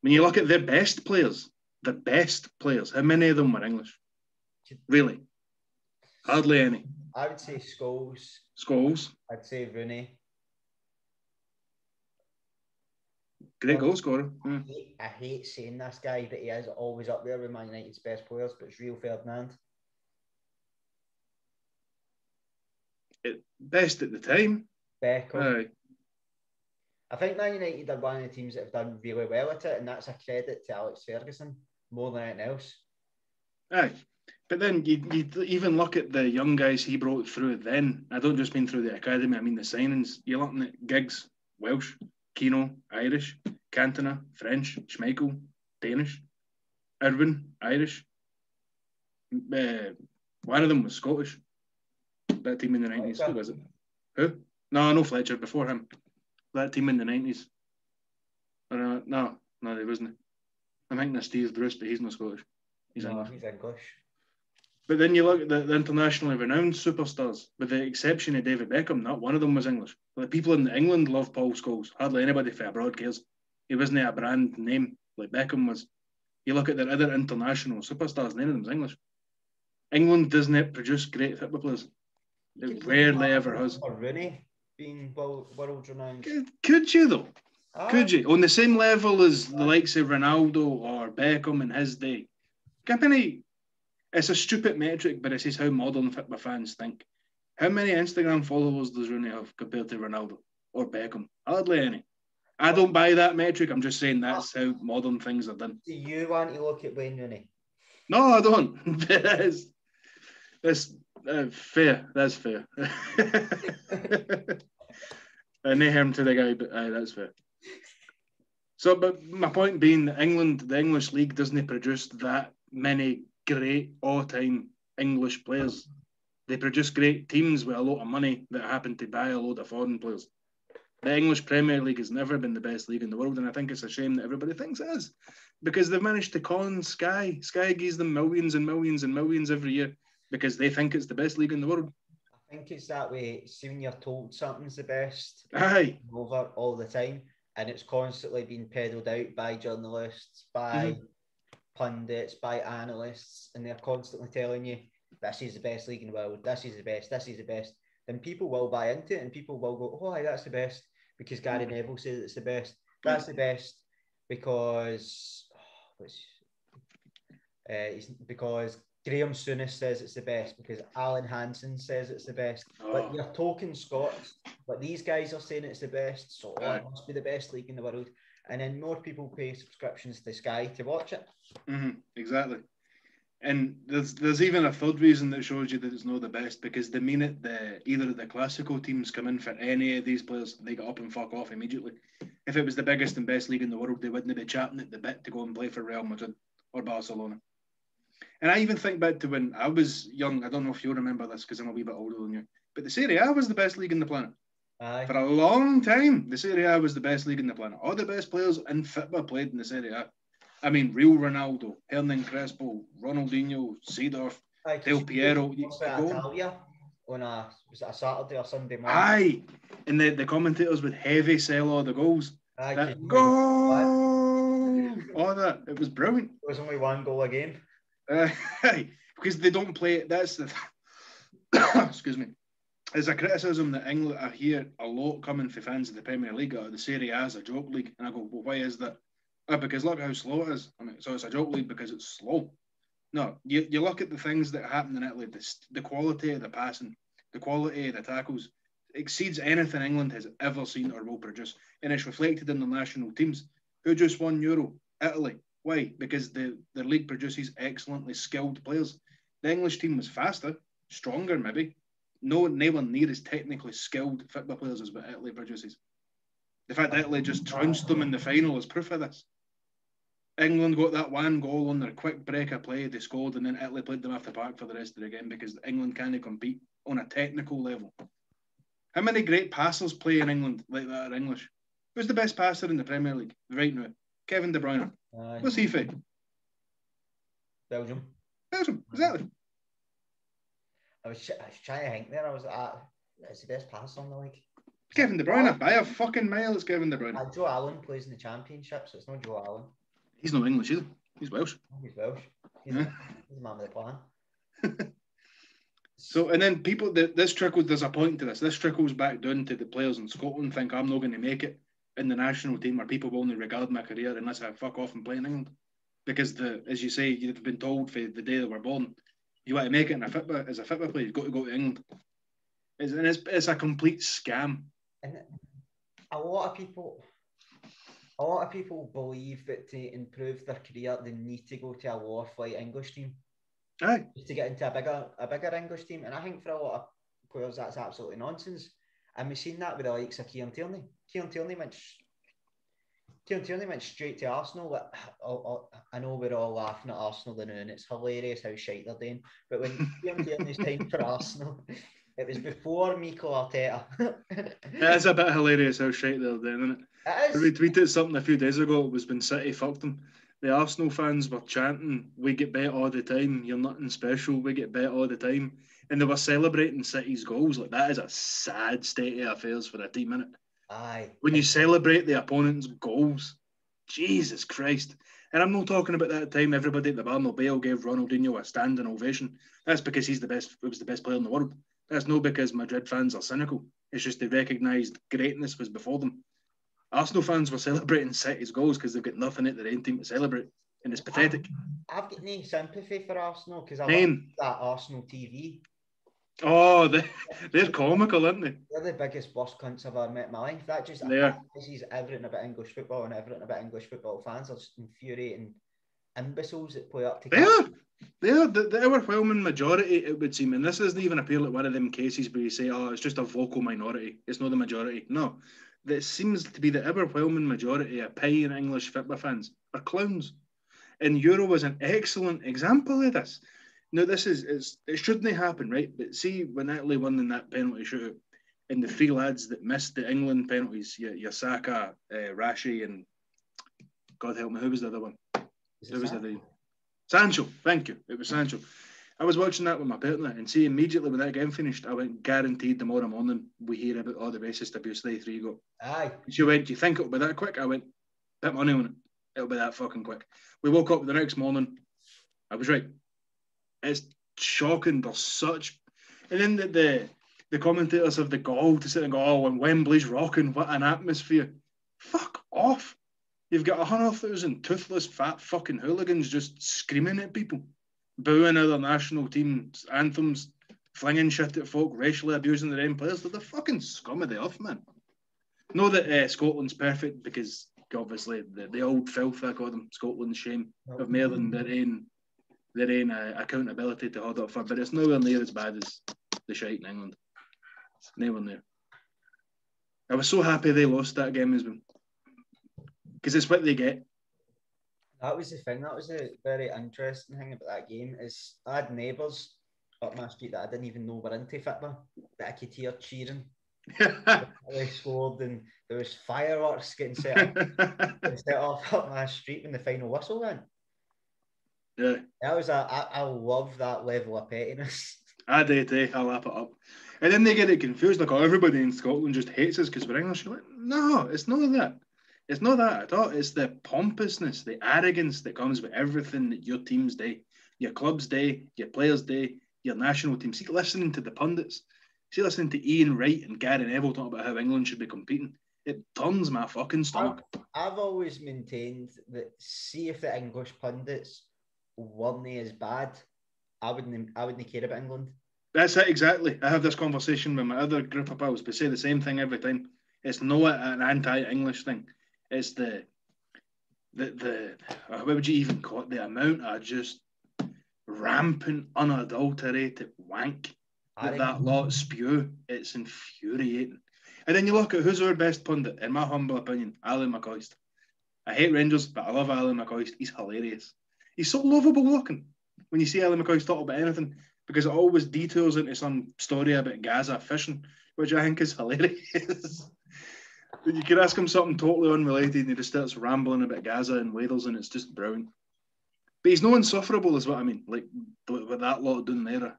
Speaker 1: When you look at their best players, how many of them were English? Really? Hardly any.
Speaker 2: I would say Scholes.
Speaker 1: Scholes.
Speaker 2: I'd say Rooney.
Speaker 1: Great goal scorer.
Speaker 2: I hate saying this guy, but he is always up there with Man United's best players, but it's Rio Ferdinand.
Speaker 1: Best at the time.
Speaker 2: Beckham. I think Man United are one of the teams that have done really well at it, and that's a credit to Alex Ferguson more than anything else.
Speaker 1: Aye. But then you even look at the young guys he brought through then. I don't just mean through the academy, I mean the signings. You're looking at Giggs, Welsh, Keno, Irish, Cantona, French, Schmeichel, Danish, Irwin, Irish. One of them was Scottish. That team in the 90s. Who was it? Who? No Fletcher, before him. That team in the 90s. No, he wasn't. I'm thinking of Steve Bruce, but he's not Scottish. He's
Speaker 2: English.
Speaker 1: But then you look at the internationally renowned superstars, with the exception of David Beckham, not one of them was English. The people in England love Paul Scholes. Hardly anybody from abroad cares. He wasn't a brand name like Beckham was. You look at their other international superstars, none of them's English. England doesn't produce great football players. It rarely ever has.
Speaker 2: Or Rooney being world renowned.
Speaker 1: Could you though? Could you? On the same level as the likes of Ronaldo or Beckham in his day. It's a stupid metric, but it says how modern football fans think. How many Instagram followers does Rooney have compared to Ronaldo or Beckham? Hardly any. I don't buy that metric. I'm just saying that's how modern things are done.
Speaker 2: Do you want to look at Wayne Rooney?
Speaker 1: No, I don't. That's fair. That's fair. No harm to the guy, but that's fair. So, but my point being that the English league doesn't produce that many great all-time English players. They produce great teams with a lot of money that happen to buy a load of foreign players. The English Premier League has never been the best league in the world, and I think it's a shame that everybody thinks it is, because they've managed to con Sky. Sky gives them millions and millions and millions every year because they think it's the best league in the world.
Speaker 2: I think it's that way. See, when you're told something's the best,
Speaker 1: aye,
Speaker 2: over all the time, and it's constantly being peddled out by journalists, by pundits, by analysts, and they're constantly telling you this is the best league in the world, this is the best, this is the best. Then people will buy into it, and people will go, "Oh, that's the best." because Gary Neville says it's the best. That's the best because because Graham Souness says it's the best, because Alan Hansen says it's the best. But you're talking Scots, but these guys are saying it's the best, so it must be the best league in the world. And then more people pay subscriptions to Sky to watch it.
Speaker 1: Exactly. And there's even a third reason that shows you that it's not the best, because the minute either of the classical teams come in for any of these players, they get up and fuck off immediately. If it was the biggest and best league in the world, they wouldn't be chapping at the bit to go and play for Real Madrid or Barcelona. And I even think back to when I was young. I don't know if you remember this because I'm a wee bit older than you, but the Serie A was the best league in the planet.
Speaker 2: Aye.
Speaker 1: For a long time, the Serie A was the best league in the planet. All the best players in football played in the Serie A. I mean, real Ronaldo, Hernan Crespo, Ronaldinho, Seedorf, Del Piero.
Speaker 2: Italia on was it a Saturday or Sunday morning?
Speaker 1: Aye, and the commentators would heavy sell all the goals.
Speaker 2: Aye,
Speaker 1: goal! All that. It was brilliant.
Speaker 2: There was only one goal a game.
Speaker 1: Because they don't play it. That's the excuse me. There's a criticism that England, I hear a lot coming from fans of the Premier League, the Serie A is a joke league, and I go, well, why is that? Because look how slow it is. I mean, so it's a joke league because it's slow. No, you look at the things that happen in Italy. The quality of the passing, the quality of the tackles exceeds anything England has ever seen or will produce, and it's reflected in the national teams. Who just won Euro? Italy. Why? Because the league produces excellently skilled players. The English team was faster, stronger maybe. Nowhere near as technically skilled football players as what Italy produces. The fact that Italy just trounced them in the final is proof of this. England got that one goal on their quick break of play, they scored, and then Italy played them off the park for the rest of the game because England can't compete on a technical level. How many great passers play in England like that are English? Who's the best passer in the Premier League right now? Kevin De Bruyne. What's he for?
Speaker 2: Belgium,
Speaker 1: exactly.
Speaker 2: I was trying to think there. I was it's the best passer in the league.
Speaker 1: Kevin De Bruyne, by a fucking mile, it's Kevin De Bruyne.
Speaker 2: Joe Allen plays in the Championship, so it's not Joe Allen.
Speaker 1: He's not English either. He's Welsh.
Speaker 2: He's Welsh. He's the man with the plan.
Speaker 1: So, and then people, this trickles, there's a point to this. This trickles back down to the players in Scotland think I'm not going to make it in the national team, or people will only regard my career unless I fuck off and play in England. Because, as you say, you've been told for the day they were born, you want to make it as a football player, you've got to go to England. It's a complete scam.
Speaker 2: And a lot of people believe that to improve their career, they need to go to a lower flight English team.
Speaker 1: Aye.
Speaker 2: Just to get into a bigger English team. And I think for a lot of players, that's absolutely nonsense. And we've seen that with the likes of Kieran Tierney. Kieran Tierney went straight to Arsenal. I know we're all laughing at Arsenal now, and it's hilarious how shite they're doing. But when Kieran Tierney's time for Arsenal, it was before Mikel Arteta.
Speaker 1: It is a bit hilarious how shite they're doing, isn't it?
Speaker 2: It is.
Speaker 1: We tweeted something a few days ago. It was when City fucked them. The Arsenal fans were chanting, "We get better all the time. You're nothing special. We get better all the time." And they were celebrating City's goals. Like, that is a sad state of affairs for a team, innit?
Speaker 2: Aye.
Speaker 1: When you celebrate the opponent's goals, Jesus Christ. And I'm not talking about that time everybody at the Bernabeu gave Ronaldinho a standing ovation. That's because he's the best. It was the best player in the world. That's not because Madrid fans are cynical. It's just they recognised greatness was before them. Arsenal fans were celebrating City's goals because they've got nothing at their own team to celebrate. And it's pathetic.
Speaker 2: I've got no sympathy for Arsenal because I love that Arsenal TV.
Speaker 1: Oh, they're comical, aren't they?
Speaker 2: They're the biggest worst cunts I've ever met in my life. That just applies everything about English football, and everything about English football fans are just infuriating imbeciles that play up to
Speaker 1: They are the overwhelming majority, it would seem. And this doesn't even appear like one of them cases where you say, oh, it's just a vocal minority. It's not the majority. No. It seems to be the overwhelming majority of paying English football fans are clowns. And Euro was an excellent example of this. Now, it shouldn't happen, right? But see, when Italy won in that penalty shootout, and the three lads that missed the England penalties, your Saka, Rashi, and God help me, who was the other one? Who was the other? Sancho, thank you. It was Sancho. I was watching that with my partner, and see, immediately when that game finished, I went, guaranteed tomorrow morning we hear about all the racist abuse they three got.
Speaker 2: Aye.
Speaker 1: She went, do you think it'll be that quick? I went, put money on it. It'll be that fucking quick. We woke up the next morning. I was right. It's shocking. There's such... And then the commentators have the gall to sit and go, oh, when Wembley's rocking, what an atmosphere. Fuck off. You've got 100,000 toothless, fat fucking hooligans just screaming at people, booing other national teams' anthems, flinging shit at folk, racially abusing their own players. They're the fucking scum of the earth, man. Know that Scotland's perfect because obviously the old filth, I call them, Scotland's shame, have more than their own accountability to hold up for, but it's nowhere near as bad as the shite in England. Nowhere near. I was so happy they lost that game as well. Because it's what they get.
Speaker 2: That was the thing. That was a very interesting thing about that game. Is I had neighbours up my street that I didn't even know were into football that I could hear cheering. They scored, and there was fireworks getting set off up my street when the final whistle went.
Speaker 1: Yeah,
Speaker 2: That was I love that level of pettiness.
Speaker 1: I did. I lap it up, and then they get it confused. Like, oh, everybody in Scotland just hates us because we're English. You're like, no, it's not that. It's not that at all. It's the pompousness, the arrogance that comes with everything that your teams do, your clubs do, your players do, your national team. See, listening to the pundits, see, listening to Ian Wright and Gary Neville talk about how England should be competing, it turns my fucking stomach.
Speaker 2: I've always maintained that, see, if the English pundits weren't as bad, I wouldn't care about England.
Speaker 1: That's it, exactly. I have this conversation with my other group of pals, but say the same thing every time. It's not an anti-English thing. It's the what would you even call it? The amount of just rampant, unadulterated wank that lot spew. It's infuriating. And then you look at who's our best pundit, in my humble opinion, Alan McCoist. I hate Rangers, but I love Alan McCoist. He's hilarious. He's so lovable looking when you see Alan McCoist talk about anything, because it always details into some story about Gaza fishing, which I think is hilarious. You could ask him something totally unrelated and he just starts rambling about Gaza and Wales, and it's just brilliant. But he's no insufferable, is what I mean. Like, with that lot doing there.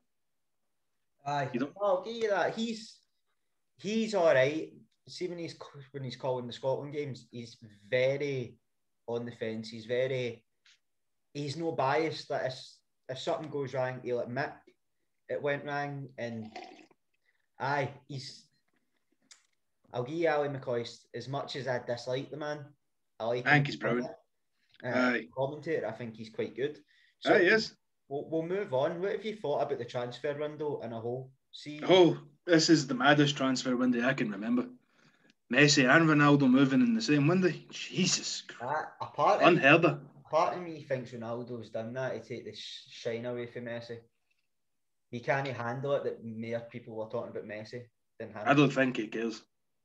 Speaker 2: Aye. I'll give you that. He's all right. See, when he's calling the Scotland games, he's very on the fence. He's no biased. That if something goes wrong, he'll admit it went wrong. And I'll give you Ali McCoist, as much as I dislike the man, I
Speaker 1: think he's brilliant.
Speaker 2: Commentator, I think he's quite good.
Speaker 1: So yes.
Speaker 2: We'll move on. What have you thought about the transfer window in a whole?
Speaker 1: This is the maddest transfer window I can remember. Messi and Ronaldo moving in the same window. Jesus Christ. Unheard of.
Speaker 2: A part of me thinks Ronaldo's done that to take the shine away from Messi. He can't handle it that more people were talking about Messi than him.
Speaker 1: I don't think he cares.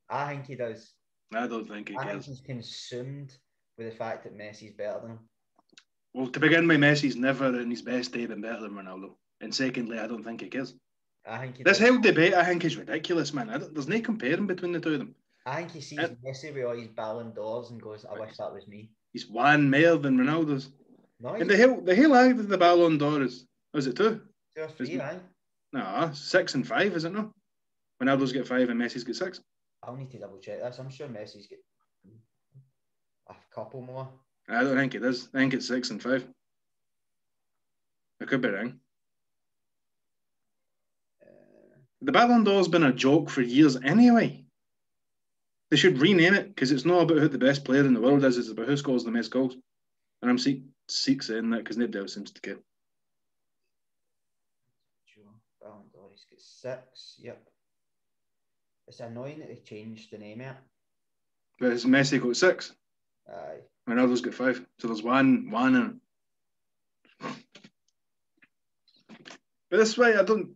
Speaker 2: I think he does.
Speaker 1: I don't think he cares.
Speaker 2: I think he's consumed with the fact that Messi's better than him.
Speaker 1: Well, to begin with, Messi's never in his best day been better than Ronaldo. And secondly, I don't think he cares.
Speaker 2: I think
Speaker 1: this whole debate, I think, is ridiculous, man. There's no comparing between the two of them.
Speaker 2: I think he sees Messi with all his Ballon d'Ors and goes, I wish that was me.
Speaker 1: He's one more than Ronaldo's.
Speaker 2: No,
Speaker 1: and the whole act of the Ballon d'Ors, is it 2?
Speaker 2: 2 or 3, right?
Speaker 1: No, 6 and 5, is it not? Ronaldo's got 5 and Messi's got 6.
Speaker 2: I'll need to double check this. I'm sure Messi's got a couple more.
Speaker 1: I don't think it is. I think it's 6 and 5. I could be wrong. The Ballon d'Or's been a joke for years anyway. They should rename it, because it's not about who the best player in the world is, it's about who scores the most goals. And I'm sick saying that because nobody else seems to care.
Speaker 2: Ballon d'Or, he's got 6, yep. It's annoying that they changed the name out.
Speaker 1: But it's Messi got 6.
Speaker 2: Aye.
Speaker 1: Ronaldo's got 5. So there's one in it. But this way, I don't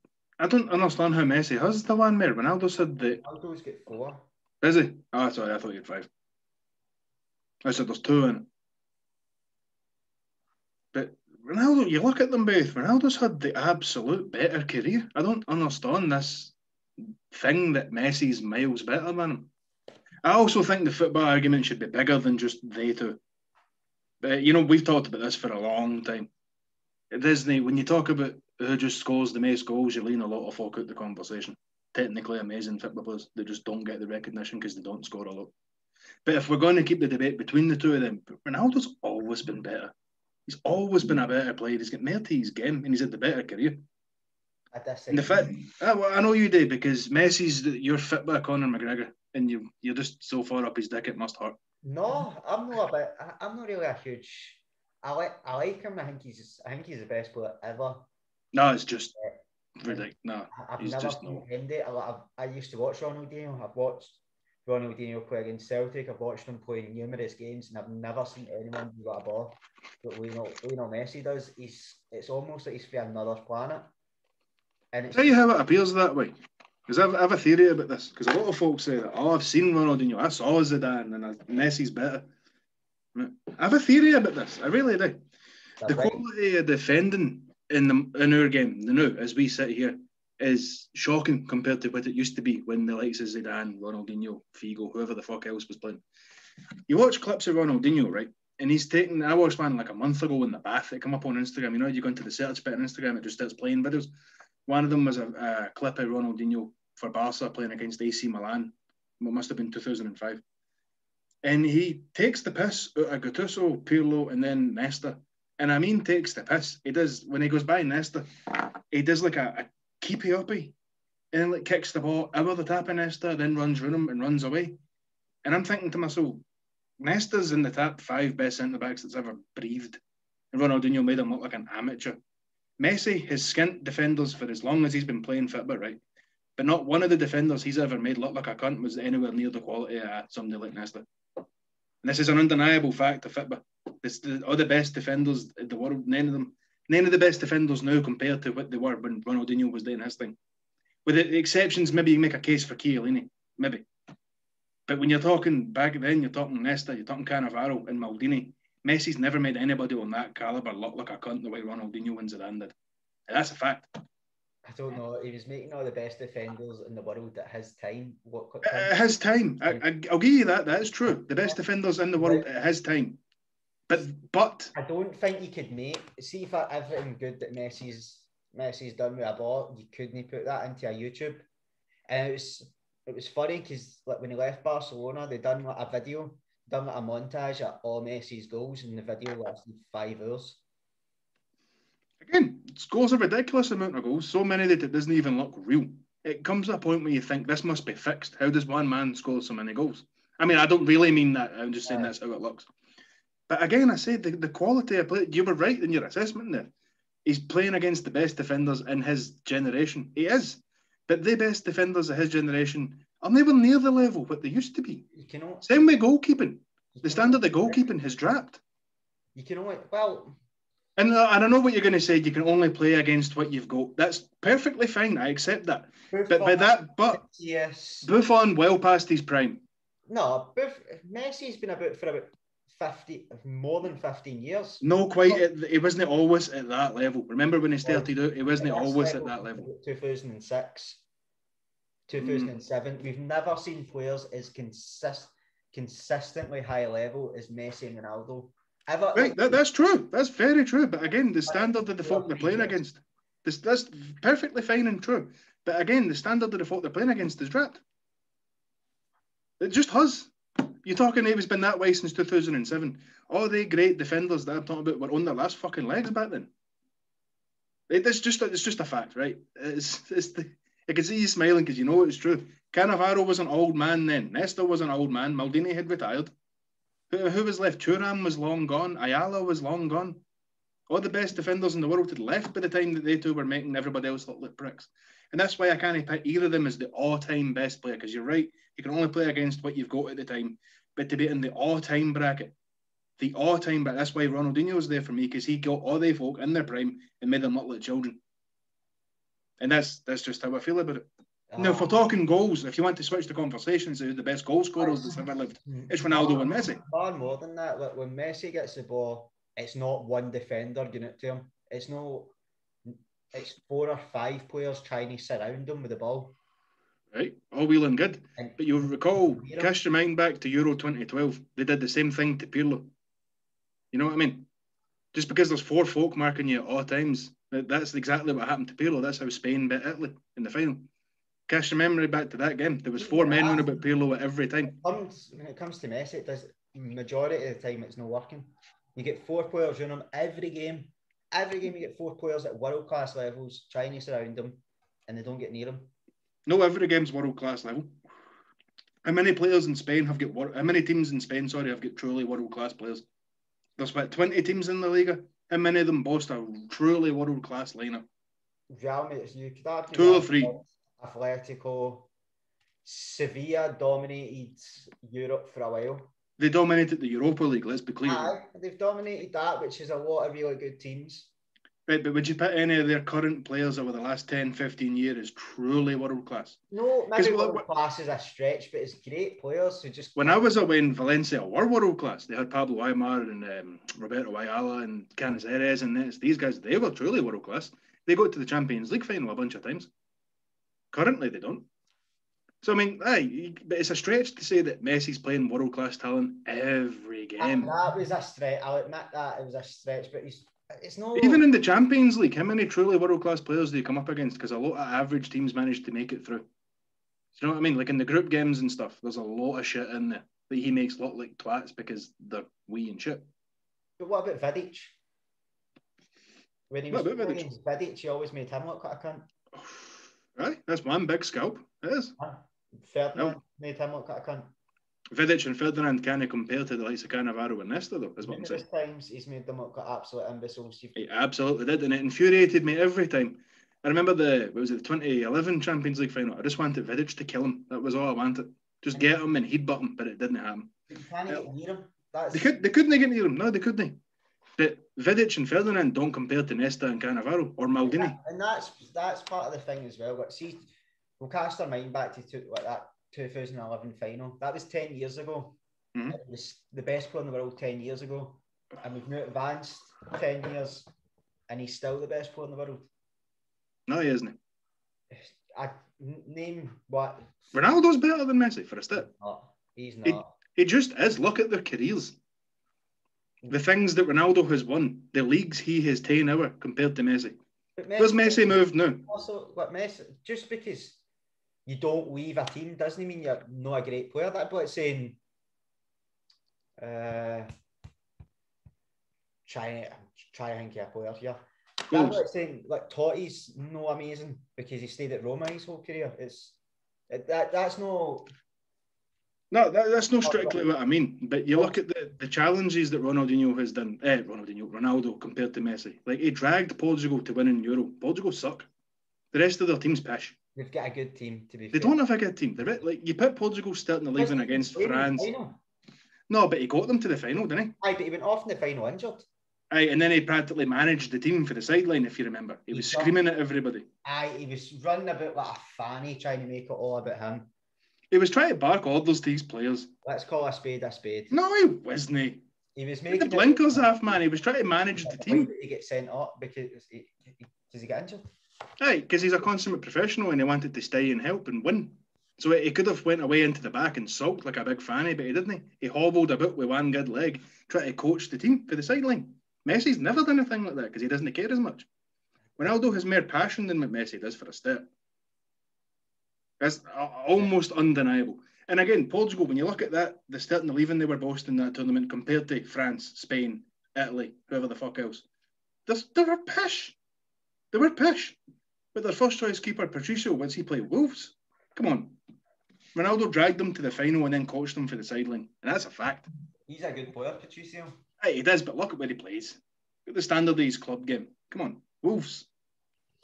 Speaker 1: understand how Messi has the one more. Ronaldo said that.
Speaker 2: Ronaldo's got 4.
Speaker 1: Is he? Oh, sorry, I thought he had 5. I said there's 2 in it. But Ronaldo, you look at them both, Ronaldo's had the absolute better career. I don't understand this thing that Messi's miles better than him. I also think the football argument should be bigger than just they two. But, we've talked about this for a long time. At Disney, when you talk about who just scores the most goals, you lean a lot of folk out the conversation. Technically amazing football players, they just don't get the recognition because they don't score a lot. But if we're going to keep the debate between the two of them, Ronaldo's always been better. He's always been a better player. He's got more to his game and he's had the better career.
Speaker 2: I
Speaker 1: And the
Speaker 2: disagree.
Speaker 1: fit, well, I know you do because you're fit by Conor McGregor, and you're just so far up his dick it must hurt.
Speaker 2: No, I'm not really a huge. I like him. I think he's the best player ever.
Speaker 1: No, it's just
Speaker 2: And
Speaker 1: ridiculous. No,
Speaker 2: I've
Speaker 1: he's
Speaker 2: never
Speaker 1: just
Speaker 2: seen
Speaker 1: no.
Speaker 2: him do it. I used to watch Ronaldinho. I've watched Ronaldinho play against Celtic. I've watched him play numerous games, and I've never seen anyone do that a ball. But Lionel Messi does. It's almost like he's from another planet. And it's
Speaker 1: Tell you how it appears that way. Because I have a theory about this. Because a lot of folks say that, I've seen Ronaldinho, I saw Zidane, and Messi's better. I have a theory about this. I really do. The
Speaker 2: right.
Speaker 1: quality of defending in our game now, as we sit here, is shocking compared to what it used to be when the likes of Zidane, Ronaldinho, Figo, whoever the fuck else was playing. You watch clips of Ronaldinho, right? And I watched one like a month ago in the bath. It come up on Instagram. You know, you go into the search bit on Instagram, it just starts playing videos. One of them was a clip of Ronaldinho for Barca playing against AC Milan. It must have been 2005. And he takes the piss out of Gattuso, Pirlo, and then Nesta. And I mean takes the piss. He does, when he goes by Nesta, he does like a keepy uppy and then like kicks the ball over the tap of Nesta, then runs round him and runs away. And I'm thinking to myself, Nesta's in the top 5 best centre backs that's ever breathed. And Ronaldinho made him look like an amateur. Messi has skint defenders for as long as he's been playing football, right? But not one of the defenders he's ever made look like a cunt was anywhere near the quality of somebody like Nesta. And this is an undeniable fact of football. All the best defenders in the world, none of the best defenders now compared to what they were when Ronaldinho was doing his thing. With the exceptions, maybe you make a case for Chiellini, maybe. But when you're talking back then, you're talking Nesta, you're talking Cannavaro and Maldini. Messi's never made anybody on that calibre look like a cunt the way Ronaldinho and Zidane did. And that's a fact.
Speaker 2: I don't know. He was making all the best defenders in the world at his time.
Speaker 1: At his time, I'll give you that. That is true. The best defenders in the world at his time. But
Speaker 2: I don't think you could see if everything good that Messi's done with a ball, you couldn't put that into a YouTube. And it was funny because like when he left Barcelona, they done like a video, done like a montage of all Messi's goals, and the video lasted 5 hours.
Speaker 1: Again, scores a ridiculous amount of goals, so many that it doesn't even look real. It comes to a point where you think this must be fixed. How does one man score so many goals? I mean, I don't really mean that. I'm just saying that's how it looks. But again, I say the quality of play, you were right in your assessment there. He's playing against the best defenders in his generation. He is. But the best defenders of his generation are never near the level what they used to be. Same with goalkeeping. The standard of goalkeeping has dropped.
Speaker 2: You can only, well...
Speaker 1: And I know what you're going to say. You can only play against what you've got. That's perfectly fine. I accept that.
Speaker 2: Yes.
Speaker 1: Buffon well past his prime.
Speaker 2: No, Messi's been about for about more than 15 years.
Speaker 1: No, quite. He wasn't always at that level. Remember when he started out? He wasn't always at that level.
Speaker 2: 2006, 2007. We've never seen players as consistently high level as Messi and Ronaldo.
Speaker 1: Right, that's true. That's very true. But again, the standard of the folk they're playing against, that's perfectly fine and true. But again, the standard of the folk they're playing against is dropped. It just has. You're talking he was been that way since 2007. All the great defenders that I'm talking about were on their last fucking legs back then. It's just a fact, right? I can see you smiling because you know it's true. Cannavaro was an old man then. Nesta was an old man. Maldini had retired. Who was left? Thuram was long gone. Ayala was long gone. All the best defenders in the world had left by the time that they two were making everybody else look like pricks. And that's why I can't pick either of them as the all-time best player, because you're right, you can only play against what you've got at the time. But to be in the all-time bracket, that's why Ronaldinho's there for me, because he got all the folk in their prime and made them look like children. And that's just how I feel about it. Now, if we're talking goals, if you want to switch the conversations to the best goal scorers that's ever lived, it's Ronaldo and Messi.
Speaker 2: Far more than that. Like when Messi gets the ball, it's not one defender giving it to him. It's 4 or 5 players trying to surround him with the ball.
Speaker 1: Right, all well and good. But you'll recall, cast your mind back to Euro 2012. They did the same thing to Pirlo. You know what I mean? Just because there's 4 folk marking you at all times, that's exactly what happened to Pirlo. That's how Spain beat Italy in the final. Cast your memory back to that game. There was 4 men on about Pirlo at every time.
Speaker 2: When it comes to Messi, it does majority of the time it's not working. You get 4 players on him every game. every game you get 4 players at world-class levels trying to surround them and they don't get near them.
Speaker 1: No, every game's world-class level. How many players in Spain have got... How many teams in Spain, have got truly world-class players? There's what, 20 teams in the Liga? How many of them boast a truly world-class lineup?
Speaker 2: Real Madrid, you could argue
Speaker 1: 2 or 3.
Speaker 2: Atletico, Sevilla dominated Europe for a while.
Speaker 1: They dominated the Europa League, let's be clear.
Speaker 2: Aye, they've dominated that, which is a lot of really good teams.
Speaker 1: Right, but would you put any of their current players over the last 10, 15 years as truly world-class?
Speaker 2: No, maybe world-class is a stretch, but it's great players who just...
Speaker 1: When I was away in Valencia, were world-class. They had Pablo Aimar and Roberto Ayala and Canizares and these guys. They were truly world-class. They got to the Champions League final a bunch of times. Currently, they don't. So, I mean, but it's a stretch to say that Messi's playing world-class talent every game.
Speaker 2: That was a stretch. I'll admit that. It was a stretch, but it's no...
Speaker 1: Even in the Champions League, how many truly world-class players do you come up against? Because a lot of average teams manage to make it through. Do you know what I mean? Like in the group games and stuff, there's a lot of shit in there that he makes look like twats because they're wee and shit.
Speaker 2: But what about Vidic? When he was against Vidic, he always made him look like a cunt.
Speaker 1: Right, that's one big scalp. It is.
Speaker 2: Ferdinand made him look like a cunt.
Speaker 1: Vidic and Ferdinand can't compare to the likes of Cannavaro and Nesta, though, is what I'm saying.
Speaker 2: Times he's made them look like absolute imbeciles.
Speaker 1: He absolutely did, and it infuriated me every time. I remember the 2011 Champions League final. I just wanted Vidic to kill him. That was all I wanted. Just get him and he'd butt him, but it didn't happen.
Speaker 2: You can't get near him.
Speaker 1: They couldn't get near him. No, they couldn't. But Vidic and Ferdinand don't compare to Nesta and Cannavaro or Maldini.
Speaker 2: Yeah, and that's part of the thing as well. But see, we'll cast our mind back to that 2011 final. That was 10 years ago. Mm-hmm. It was the best player in the world 10 years ago. And we've now advanced 10 years and he's still the best player in the world.
Speaker 1: No, he isn't.
Speaker 2: Name what?
Speaker 1: Ronaldo's better than Messi for a step.
Speaker 2: He's not.
Speaker 1: He just is. Look at their careers. The things that Ronaldo has won, the leagues he has taken over compared to Messi. Where's Messi moved now?
Speaker 2: Also, Messi, just because you don't leave a team doesn't mean you're not a great player. That's like saying, try and think of a player here. That's like saying, like Totti's no amazing because he stayed at Roma his whole career. That's no.
Speaker 1: No, that's not strictly what I mean. But you look at the challenges that Ronaldo has done. Ronaldo compared to Messi. Like he dragged Portugal to win in Euro. Portugal suck. The rest of their team's pish.
Speaker 2: They've got a good team to be.
Speaker 1: They don't have a good team. They're like you put Portugal starting 11 against France. No, but he got them to the final, didn't he?
Speaker 2: Aye, but he went off in the final injured.
Speaker 1: Aye, and then he practically managed the team for the sideline, if you remember. He was screaming at everybody.
Speaker 2: Aye, he was running about like a fanny, trying to make it all about him.
Speaker 1: He was trying to bark orders to his players.
Speaker 2: Let's call a spade a spade.
Speaker 1: No, he wasn't.
Speaker 2: He was making
Speaker 1: the blinkers off, man. He was trying to manage the team.
Speaker 2: He gets sent up because does he get injured?
Speaker 1: Aye, because he's a consummate professional and he wanted to stay and help and win. So he could have went away into the back and sulked like a big fanny, but he didn't. He hobbled about with one good leg, trying to coach the team for the sideline. Messi's never done anything like that because he doesn't care as much. Ronaldo has more passion than what Messi does for a step. That's almost undeniable. And again, Portugal, when you look at that, the starting 11 they were boasting that tournament compared to France, Spain, Italy, whoever the fuck else, they were pish. They were pish. But their first choice keeper, Patricio, once he played Wolves, come on. Ronaldo dragged them to the final and then coached them for the sideline. And that's a fact.
Speaker 2: He's a good player, Patricio.
Speaker 1: Hey, he does, but look at where he plays. Look at the standard of his club game. Come on, Wolves.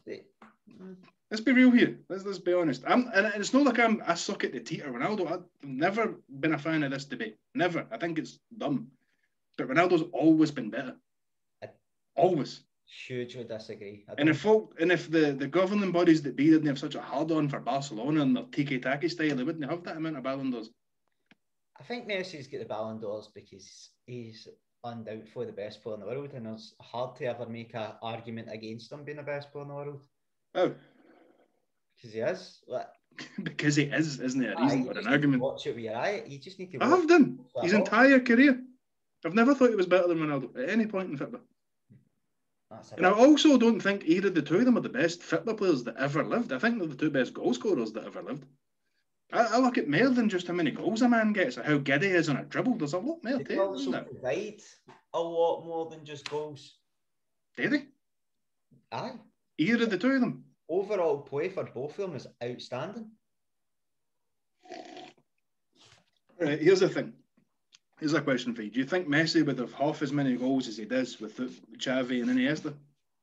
Speaker 1: Let's be real here. Let's be honest. And it's not like I suck at the teeter Ronaldo. I've never been a fan of this debate. Never. I think it's dumb. But Ronaldo's always been better. Always.
Speaker 2: Hugely disagree.
Speaker 1: And if the governing bodies that be didn't have such a hard on for Barcelona and their tiki-taki style, they wouldn't have that amount of Ballon d'Ors.
Speaker 2: I think Messi's got the Ballon d'Ors because he's undoubtedly the best player in the world, and it's hard to ever make an argument against him being the best player in the world.
Speaker 1: Oh.
Speaker 2: Because he is.
Speaker 1: Because he is, isn't it? A reason for an argument.
Speaker 2: Watch it with your eye. You just need to.
Speaker 1: I have done his entire career. I've never thought he was better than Ronaldo at any point in football. And I also don't think either of the two of them are the best football players that ever lived. I think they're the two best goal scorers that ever lived. I look at more than just how many goals a man gets or how good he is on a dribble. There's a lot more to it, isn't there?
Speaker 2: Provide a lot more than just goals.
Speaker 1: Do they?
Speaker 2: Aye.
Speaker 1: Either of the two of them.
Speaker 2: Overall play for both of them is outstanding.
Speaker 1: Right, here's the thing. Here's a question for you. Do you think Messi would have half as many goals as he does with Xavi and Iniesta?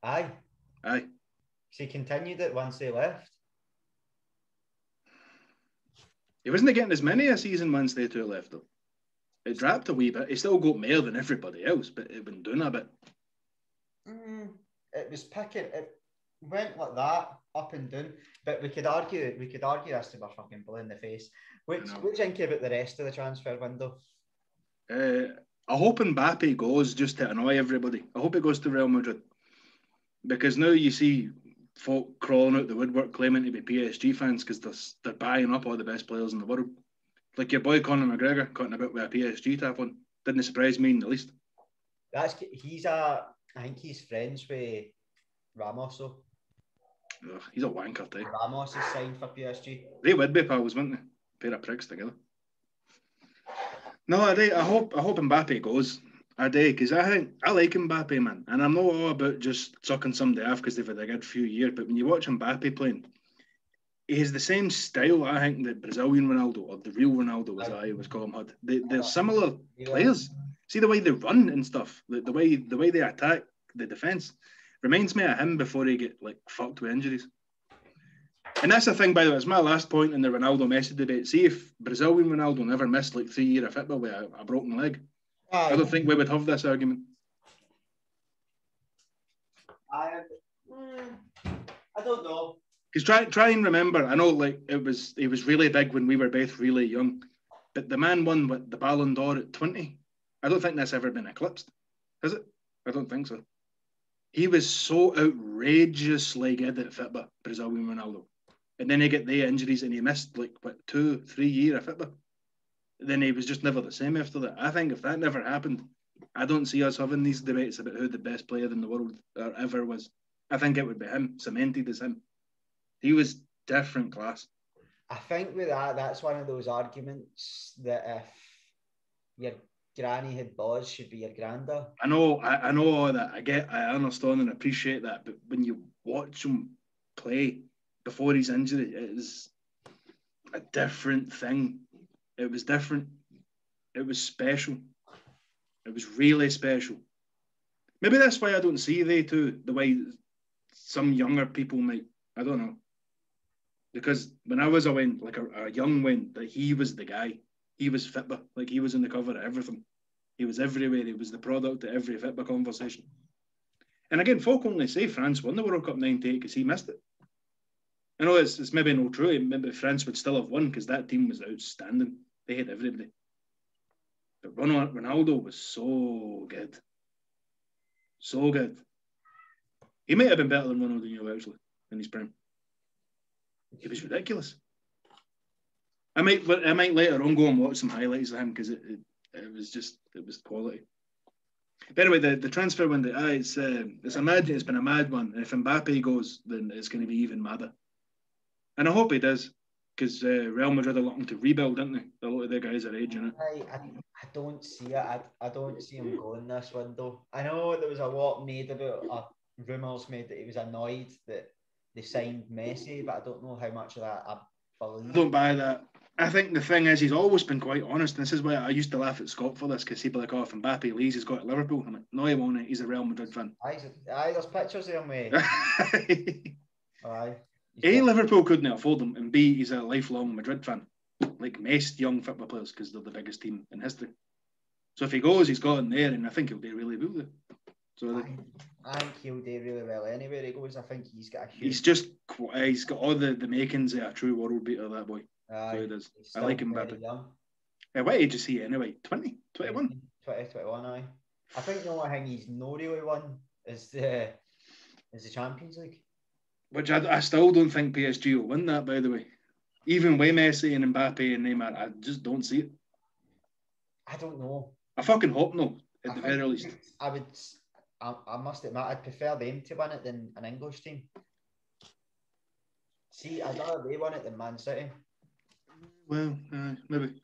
Speaker 2: Aye.
Speaker 1: Aye.
Speaker 2: So he continued it once they left.
Speaker 1: He wasn't getting as many a season once they two left, though. It dropped a wee bit. He still got more than everybody else, but it went down a bit.
Speaker 2: It was picking. It went like that, up and down. But we could argue this to our fucking blue in the face. What do you think about the rest of the transfer window?
Speaker 1: I hope Mbappe goes just to annoy everybody. I hope he goes to Real Madrid. Because now you see folk crawling out the woodwork claiming to be PSG fans because they're buying up all the best players in the world. Like your boy Conor McGregor cutting about with a PSG tap on. Didn't surprise me in the least.
Speaker 2: I think he's friends with Ramos, though.
Speaker 1: Ugh, he's a wanker type.
Speaker 2: Ramos is signed for PSG.
Speaker 1: They would be pals, wouldn't they? Pair of pricks together. No, I hope Mbappe goes. I do, because I like Mbappe, man. And I'm not all about just sucking somebody off because they've had a good few years. But when you watch Mbappe playing, he has the same style, I think, that Brazilian Ronaldo, or the real Ronaldo, as I always call him, had. They're similar players. See the way they run and stuff, the way they attack the defence. Reminds me of him before he get like fucked with injuries. And that's the thing, by the way, it's my last point in the Ronaldo-Messi debate. See if Brazilian Ronaldo never missed like 3 years of football with a broken leg. I don't think we would have this argument.
Speaker 2: I don't know.
Speaker 1: Because try and remember, I know like he was really big when we were both really young, but the man won the Ballon d'Or at 20. I don't think that's ever been eclipsed, has it? I don't think so. He was so outrageously good at football, Brazilian Ronaldo. And then he got the injuries and he missed like, 2-3 years of football. Then he was just never the same after that. I think if that never happened, I don't see us having these debates about who the best player in the world ever was. I think it would be him, cemented as him. He was different class.
Speaker 2: I think with that's one of those arguments that if your granny had balls, should be your granda.
Speaker 1: I know all that. I understand and appreciate that. But when you watch him play before his injury, it is a different thing. It was different. It was special. It was really special. Maybe that's why I don't see they two the way some younger people might. I don't know. Because when I was a young one, that he was the guy. He was Fitba. Like he was in the cover of everything. He was everywhere. He was the product of every Fitba conversation. And again, folk only say France won the World Cup '98 because he missed it. I know it's maybe not true. Maybe France would still have won because that team was outstanding. They had everybody. But Ronaldo was so good. So good. He might have been better than Ronaldinho, actually, in his prime. He was ridiculous. I might later on go and watch some highlights of him because it was quality. But anyway, the transfer window, it's been a mad one. And if Mbappe goes, then it's going to be even madder. And I hope he does, because Real Madrid are looking to rebuild, aren't they? A lot of their guys are aging it.
Speaker 2: I don't see it. I don't see him going this window. I know there was a lot made about rumours made that he was annoyed that they signed Messi, but I don't know how much of that I believe.
Speaker 1: I don't buy that. I think the thing is, he's always been quite honest. This is why I used to laugh at Scott for this, because he'd be like, oh, if Mbappe leaves, he's got to Liverpool. I'm like, no, he won't. He's a Real Madrid fan.
Speaker 2: Aye, there's pictures of him with. Aye.
Speaker 1: A, Liverpool couldn't afford him, and B, he's a lifelong Madrid fan, like most young football players, because they're the biggest team in history. So if he goes, he's got in there, and I think he'll do really well there. So
Speaker 2: I think he'll do really well anywhere he goes. I think he's got a huge...
Speaker 1: He's got all the makings of a true world beater, that boy.
Speaker 2: Aye,
Speaker 1: so he does. I like him, Mbappe. What age is he anyway? 20? 21?
Speaker 2: 21, aye. I think the only thing he's not really won is the Champions League.
Speaker 1: Which I still don't think PSG will win that, by the way. Even with Messi and Mbappe and Neymar, I just don't see it.
Speaker 2: I don't know.
Speaker 1: I fucking hope no, at the very least.
Speaker 2: I must admit, I'd prefer them to win it than an English team. See, I'd rather they win it than Man City.
Speaker 1: Well, maybe.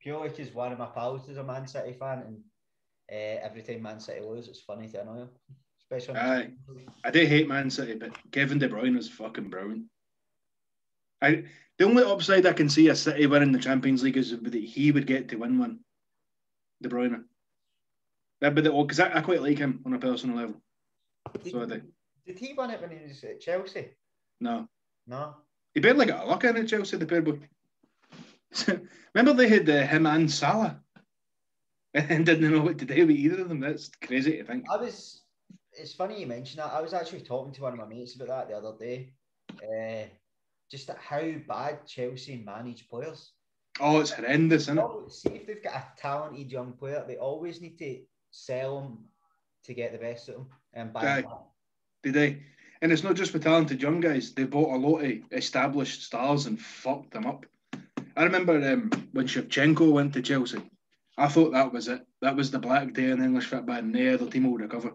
Speaker 2: Purely because one of my pals is a Man City fan, and every time Man City lose, it's funny to annoy him. especially.
Speaker 1: I do hate Man City, but Kevin De Bruyne is fucking brilliant. The only upside I can see a City winning the Champions League is that he would get to win one. De Bruyne. That'd be the because I quite like him on a personal level.
Speaker 2: Did he win it when he was at Chelsea?
Speaker 1: No.
Speaker 2: No.
Speaker 1: He barely got a look in at Chelsea, the pair boy. Remember they had him and Salah and didn't know what to do with either of them. That's crazy to think.
Speaker 2: It's funny you mention that. I was actually talking to one of my mates about that the other day. Just how bad Chelsea manage players.
Speaker 1: Oh, it's horrendous, isn't it?
Speaker 2: See, if they've got a talented young player, they always need to sell them to get the best of them and buy them back.
Speaker 1: Did they? And it's not just with talented young guys. They bought a lot of established stars and fucked them up. I remember when Shevchenko went to Chelsea. I thought that was it. That was the black day in English football, and no other team will recover.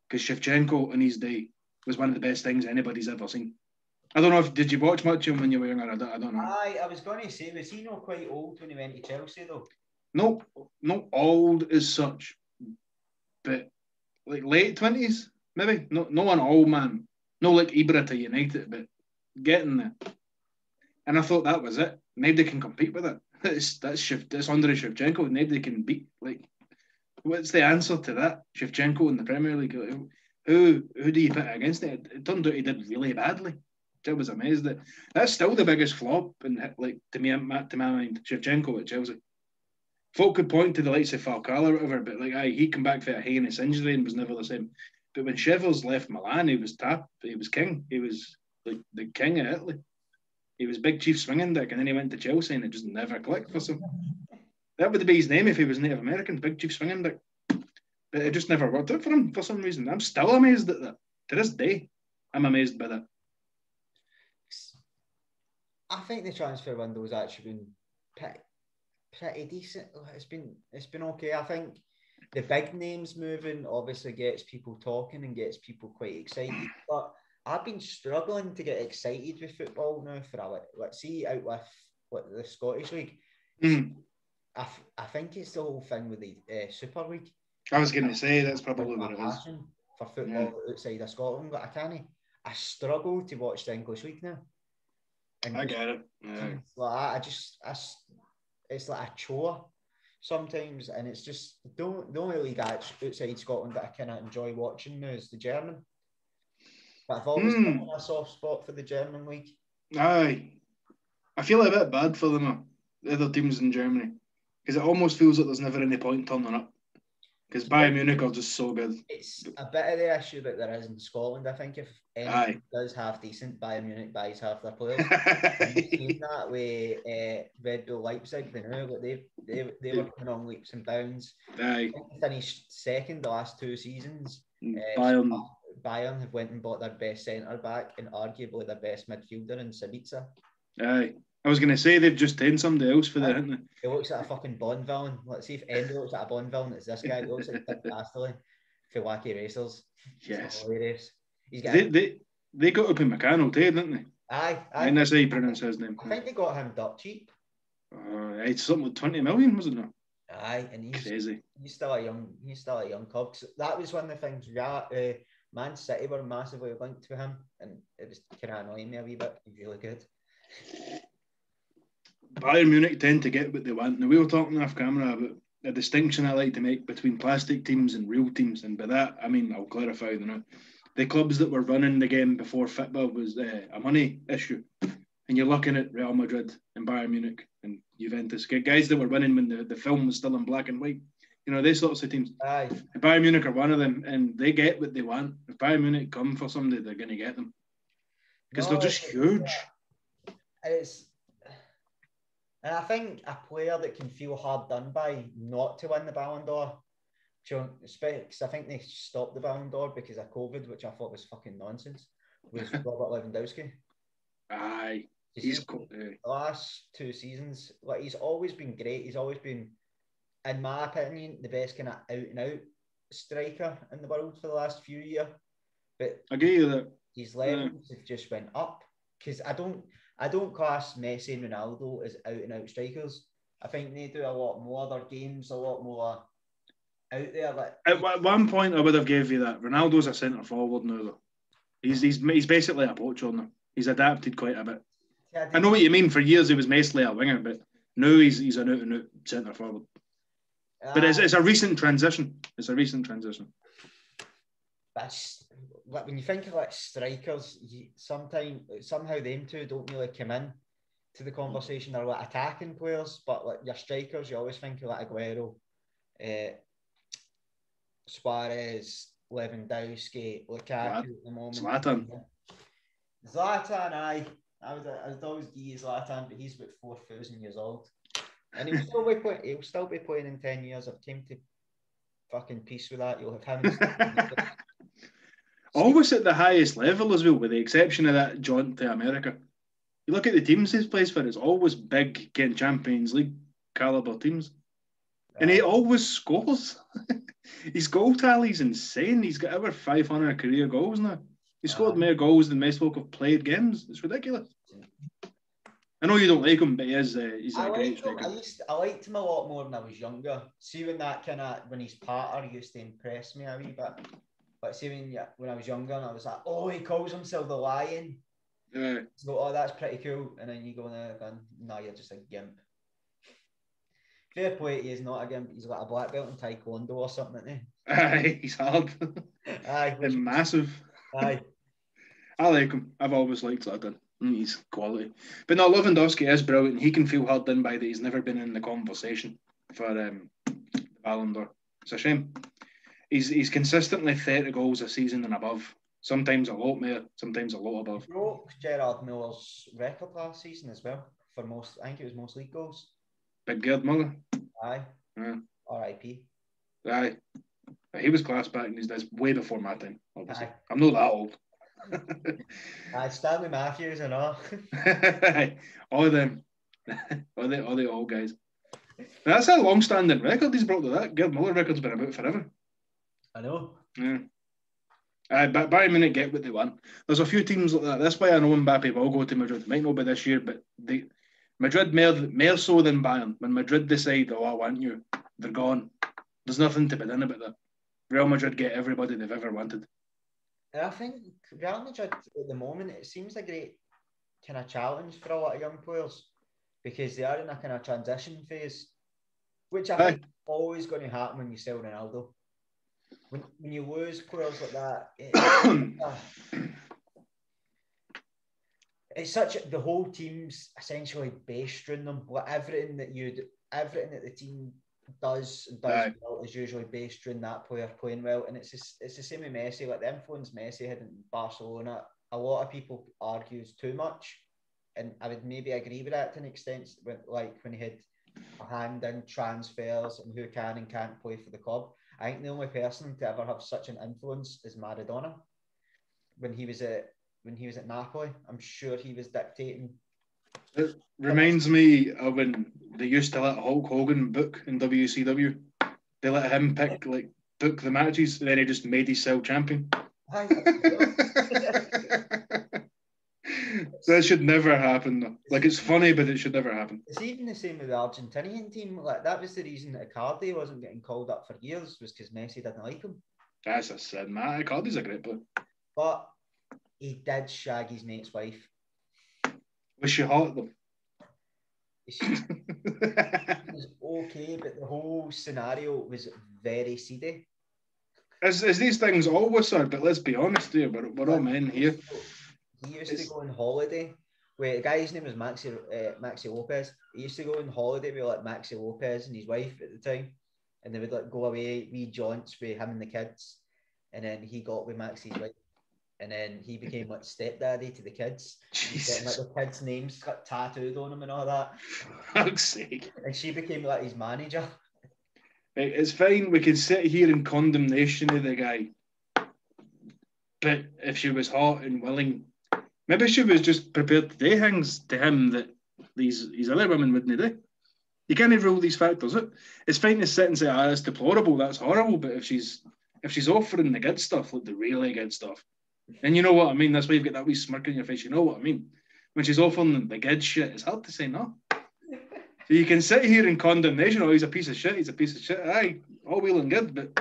Speaker 1: Because Shevchenko in his day was one of the best things anybody's ever seen. I don't know did you watch much of him when you were younger? I don't know.
Speaker 2: I was going to say, was he not quite old when he went to Chelsea though?
Speaker 1: No, not old as such, but like late 20s, maybe. No an old man. No like Ibra to United, but getting there. And I thought that was it. Nobody can compete with it. That's Andrei Shevchenko. Nobody can beat. Like, what's the answer to that? Shevchenko in the Premier League. Who do you put against it? It turned out he did really badly. I was amazed that that's still the biggest flop. And like to my mind, Shevchenko at Chelsea. Folk could point to the likes of Falcao or whatever, but like, he came back for a heinous injury and was never the same. But when Shevels left Milan, he was king. He was like the king of Italy. He was Big Chief Swinging Dick, and then he went to Chelsea, and it just never clicked for him. That would be his name if he was Native American, Big Chief Swinging Dick. But it just never worked out for him for some reason. I'm still amazed at that. To this day, I'm amazed by that.
Speaker 2: I think the transfer window has actually been pretty decent. It's been okay. I think the big names moving obviously gets people talking and gets people quite excited. But I've been struggling to get excited with football now for let's see out with the Scottish League. I think it's the whole thing with the Super League.
Speaker 1: I was going to say that's probably what it is.
Speaker 2: Passion for football outside of Scotland, but I struggle to watch the English League now. And
Speaker 1: I get it. Yeah.
Speaker 2: It's like a chore sometimes, and it's just the only league outside Scotland that I kind of enjoy watching now is the German. But I've always got a soft spot for the German league.
Speaker 1: Aye. I feel a bit bad for them, the other teams in Germany, because it almost feels like there's never any point turning up. Because Bayern Munich are just so good.
Speaker 2: It's a bit of the issue that there is in Scotland. I think if anyone does half decent, Bayern Munich buys half their players. You've seen that with Red Bull Leipzig. They know that they were coming on leaps and bounds.
Speaker 1: Aye.
Speaker 2: They finished second the last 2 seasons. Bayern have went and bought their best centre back and arguably their best midfielder in Sabitzer.
Speaker 1: Aye. I was going to say they've just taken somebody else for that, haven't they?
Speaker 2: He looks like a fucking Bond villain. Let's see if Andy looks like a Bond villain. It's this guy. He looks like Dick Dastardly for Wacky Racers.
Speaker 1: Yes.
Speaker 2: Hilarious.
Speaker 1: They got up in McCannell too, didn't they?
Speaker 2: Aye.
Speaker 1: And that's how you pronounce his name.
Speaker 2: I think they got him dirt cheap.
Speaker 1: It's something like 20 million, wasn't it?
Speaker 2: Aye, and he's
Speaker 1: crazy.
Speaker 2: He's still a young cub. So that was one of the things. Man City were massively linked to him, and it was kind of annoying me a wee bit. He's really good.
Speaker 1: Bayern Munich tend to get what they want. Now, we were talking off camera about a distinction I like to make between plastic teams and real teams, and by that I mean I'll clarify the clubs that were running the game before football was a money issue, and you're looking at Real Madrid and Bayern Munich and Juventus, guys that were winning when the film was still in black and white. You know, these sorts of teams.
Speaker 2: Aye.
Speaker 1: Bayern Munich are one of them, and they get what they want. If Bayern Munich come for somebody, they're going to get them because they're just huge.
Speaker 2: And I think a player that can feel hard done by not to win the Ballon d'Or, because I think they stopped the Ballon d'Or because of COVID, which I thought was fucking nonsense, was Robert Lewandowski.
Speaker 1: Aye. He's cool.
Speaker 2: The last 2 seasons, like, he's always been great. He's always been, in my opinion, the best kind of out-and-out striker in the world for the last few years. But
Speaker 1: I get you that
Speaker 2: his levels have just went up, because I don't class Messi and Ronaldo as out-and-out strikers. I think they do a lot more. Their game's a lot more out there. Like,
Speaker 1: at one point, I would have gave you that. Ronaldo's a centre forward now, though. He's basically a poacher now. He's adapted quite a bit.
Speaker 2: yeah,
Speaker 1: I know what you mean. For years, he was mostly a winger, but now he's an out-and-out centre forward. But it's a recent transition. It's a recent transition.
Speaker 2: That's like when you think of like strikers, somehow them two don't really come in to the conversation. They're like attacking players, but like your strikers, you always think of like Aguero, Suarez, Lewandowski, Lukaku at the moment. Zlatan, aye. I would always give you Zlatan, but he's about 4,000 years old. And he'll still be playing in 10 years. I've came to fucking peace with that. You'll have him
Speaker 1: always at the highest level as well, with the exception of that jaunt to America. You look at the teams he's plays for, it's always big, getting Champions League caliber teams. And he always scores. His goal tally's insane. He's got over 500 career goals now. He scored more goals than most folk have played games. It's ridiculous. I know you don't like him, but he's a great striker.
Speaker 2: I liked him a lot more when I was younger. See, when he's patter used to impress me a wee bit. But see, when I was younger, and I was like, oh, he calls himself the Lion.
Speaker 1: Yeah.
Speaker 2: So, oh, that's pretty cool. And then you go there and no, you're just a gimp. Fair play, he is not a gimp. He's got a black belt in Taekwondo or something, isn't he?
Speaker 1: Aye, he's hard.
Speaker 2: Aye.
Speaker 1: And massive.
Speaker 2: Aye.
Speaker 1: I like him. I've always liked Zlatan. He's quality. But no, Lewandowski is brilliant. He can feel hard done by that he's never been in the conversation for the Ballon d'Or. It's a shame. He's consistently 30 goals a season and above. Sometimes a lot more, sometimes a lot above.
Speaker 2: He broke Gerard Miller's record last season as well for most. I think it was most league goals.
Speaker 1: Big Gerd Muller.
Speaker 2: Aye.
Speaker 1: Yeah.
Speaker 2: R.I.P.
Speaker 1: Aye. He was class back in his days, way before my time, obviously.
Speaker 2: Aye.
Speaker 1: I'm not that old.
Speaker 2: Aye, Stanley Matthews and all.
Speaker 1: All of them. all the old guys. That's a long-standing record he's brought to that. Gerd Muller record's been about forever.
Speaker 2: I know.
Speaker 1: Yeah. But Bayern Munich get what they want. There's a few teams like that. That's why I know Mbappe will go to Madrid. Might not be this year, but Madrid more so than Bayern. When Madrid decide, oh, I want you, they're gone. There's nothing to be done about that. Real Madrid get everybody they've ever wanted.
Speaker 2: And I think Real Madrid at the moment, it seems a great kind of challenge for a lot of young players because they are in a kind of transition phase, which I think is always going to happen when you sell Ronaldo. When you lose players like that, it's such the whole team's essentially based around them. Like everything that the team does well is usually based around that player playing well, and it's the same with Messi. Like the influence Messi had in Barcelona, a lot of people argue is too much, and I would maybe agree with that to an extent. When he had a hand in transfers and who can and can't play for the club. I think the only person to ever have such an influence is Maradona. When he was at Napoli, I'm sure he was dictating.
Speaker 1: It reminds me of when they used to let Hulk Hogan book in WCW. They let him book the matches, and then he just made himself champion. That should never happen, though. Like, it's funny, but it should never happen.
Speaker 2: It's even the same with the Argentinian team. Like, that was the reason that Icardi wasn't getting called up for years, was because Messi didn't like him. That's
Speaker 1: a sin, man. Icardi's a great player.
Speaker 2: But he did shag his mate's wife.
Speaker 1: Was she hot, though?
Speaker 2: It was okay, but the whole scenario was very seedy.
Speaker 1: As these things always are, but let's be honest here, we're all men here.
Speaker 2: He used to go on holiday. Wait, the guy's name was Maxi Lopez. He used to go on holiday with like Maxi Lopez and his wife at the time, and they would like go away, wee jaunts with him and the kids, and then he got with Maxi's wife, and then he became like stepdaddy to the kids.
Speaker 1: Jesus.
Speaker 2: Getting, like, the kids' names got tattooed on him and all that.
Speaker 1: For fuck's sake.
Speaker 2: And she became like his manager.
Speaker 1: It's fine. We can sit here in condemnation of the guy, but if she was hot and willing. Maybe she was just prepared to do things to him that these other women wouldn't do. You can't rule these factors out. It's fine to sit and say, that's deplorable, that's horrible, but if she's offering the good stuff, like the really good stuff, and you know what I mean, that's why you've got that wee smirk on your face, you know what I mean? When she's offering the good shit, it's hard to say no. So you can sit here in condemnation, oh, he's a piece of shit, Aye, all well and good, but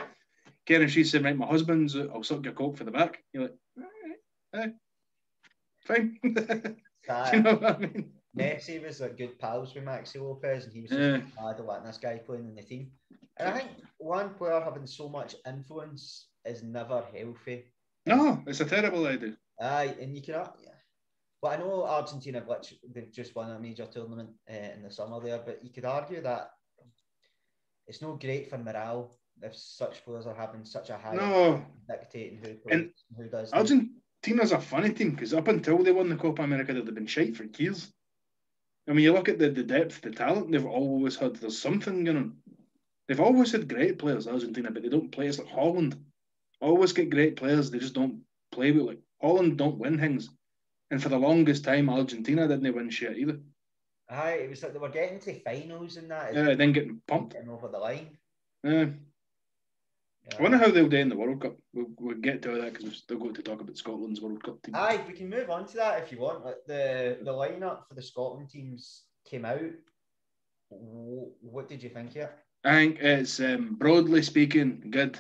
Speaker 1: Karen, she's saying, right, my husband's, I'll suck your cock for the back. You're like, aye, fine. You know what I mean?
Speaker 2: Messi was like good pals with Maxi Lopez, and he was just mad at letting this guy playing in the team. And I think one player having so much influence is never healthy.
Speaker 1: No, it's a terrible idea.
Speaker 2: Aye, and you can, but I know Argentina they've just won a major tournament in the summer there, but you could argue that it's not great for morale if such players are having such a high dictating who plays and who does.
Speaker 1: Argentina's a funny team because up until they won the Copa America, they've been shite for years. I mean, you look at the depth, the talent they've always had. There's something going on. They've always had great players, Argentina, but they don't play. It's like Holland. Always get great players. They just don't play with like Holland. Don't win things. And for the longest time, Argentina didn't win shit either.
Speaker 2: Aye, it was like they were getting to finals and that.
Speaker 1: Yeah, then getting pumped.
Speaker 2: Getting over the line.
Speaker 1: Yeah. I wonder how they'll do in the World Cup. We'll get to that because we've still got to talk about Scotland's World Cup team.
Speaker 2: Aye, we can move on to that if you want. Like the lineup for the Scotland teams came out. What did you think of it?
Speaker 1: I think it's broadly speaking good,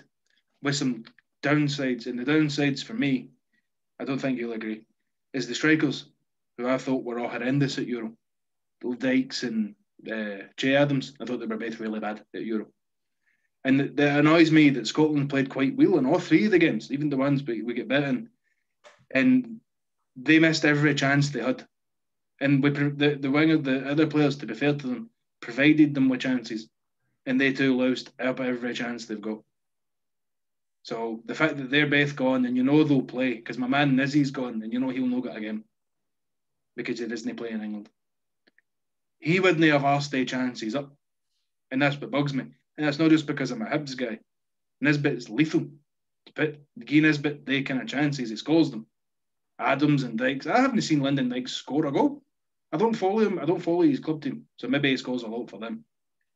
Speaker 1: with some downsides. And the downsides for me, I don't think you'll agree, is the strikers, who I thought were all horrendous at Euro. Dykes and Che Adams, I thought they were both really bad at Euro. And it annoys me that Scotland played quite well in all three of the games, even the ones we get beaten. And they missed every chance they had. And the other players, to be fair to them, provided them with chances. And they too lost up every chance they've got. So the fact that they're both gone, and you know they'll play, because my man Nizzy's gone, and you know he'll not get a game because he doesn't play in England. He wouldn't have asked their chances up. And that's what bugs me. And that's not just because I'm a Hibs guy. Nisbet's lethal. But Guy Nisbet, they kind of chances, he scores them. Adams and Dykes. I haven't seen Lyndon Dykes score a goal. I don't follow him. I don't follow his club team. So maybe he scores a lot for them.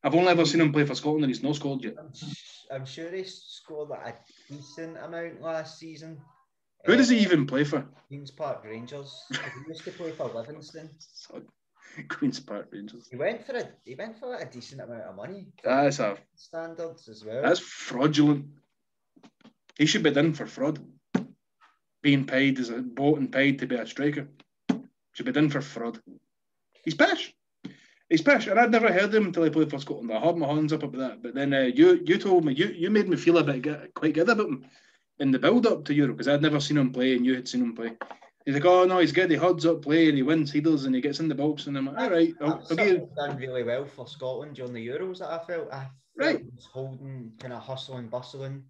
Speaker 1: I've only ever seen him play for Scotland and he's not scored yet.
Speaker 2: I'm sure he scored like a decent amount last season.
Speaker 1: Who does he even play for?
Speaker 2: Queen's Park Rangers. He used to play for Livingston.
Speaker 1: Queen's Park Rangers.
Speaker 2: He went for like a decent amount of money.
Speaker 1: That's
Speaker 2: standards as well.
Speaker 1: That's fraudulent. He should be done for fraud. Being paid as bought and paid to be a striker. Should be done for fraud. He's pish. And I'd never heard him until he played for Scotland. I had my hands up about that. But then you told me, you made me feel quite good about him in the build-up to Euro, because I'd never seen him play and you had seen him play. He's like, oh no, he's good. He huds up play and he wins headers and he gets in the box. And I'm like, all right. I'll
Speaker 2: done really well for Scotland during the Euros that I felt.
Speaker 1: Right.
Speaker 2: He was holding, kind of hustling, bustling.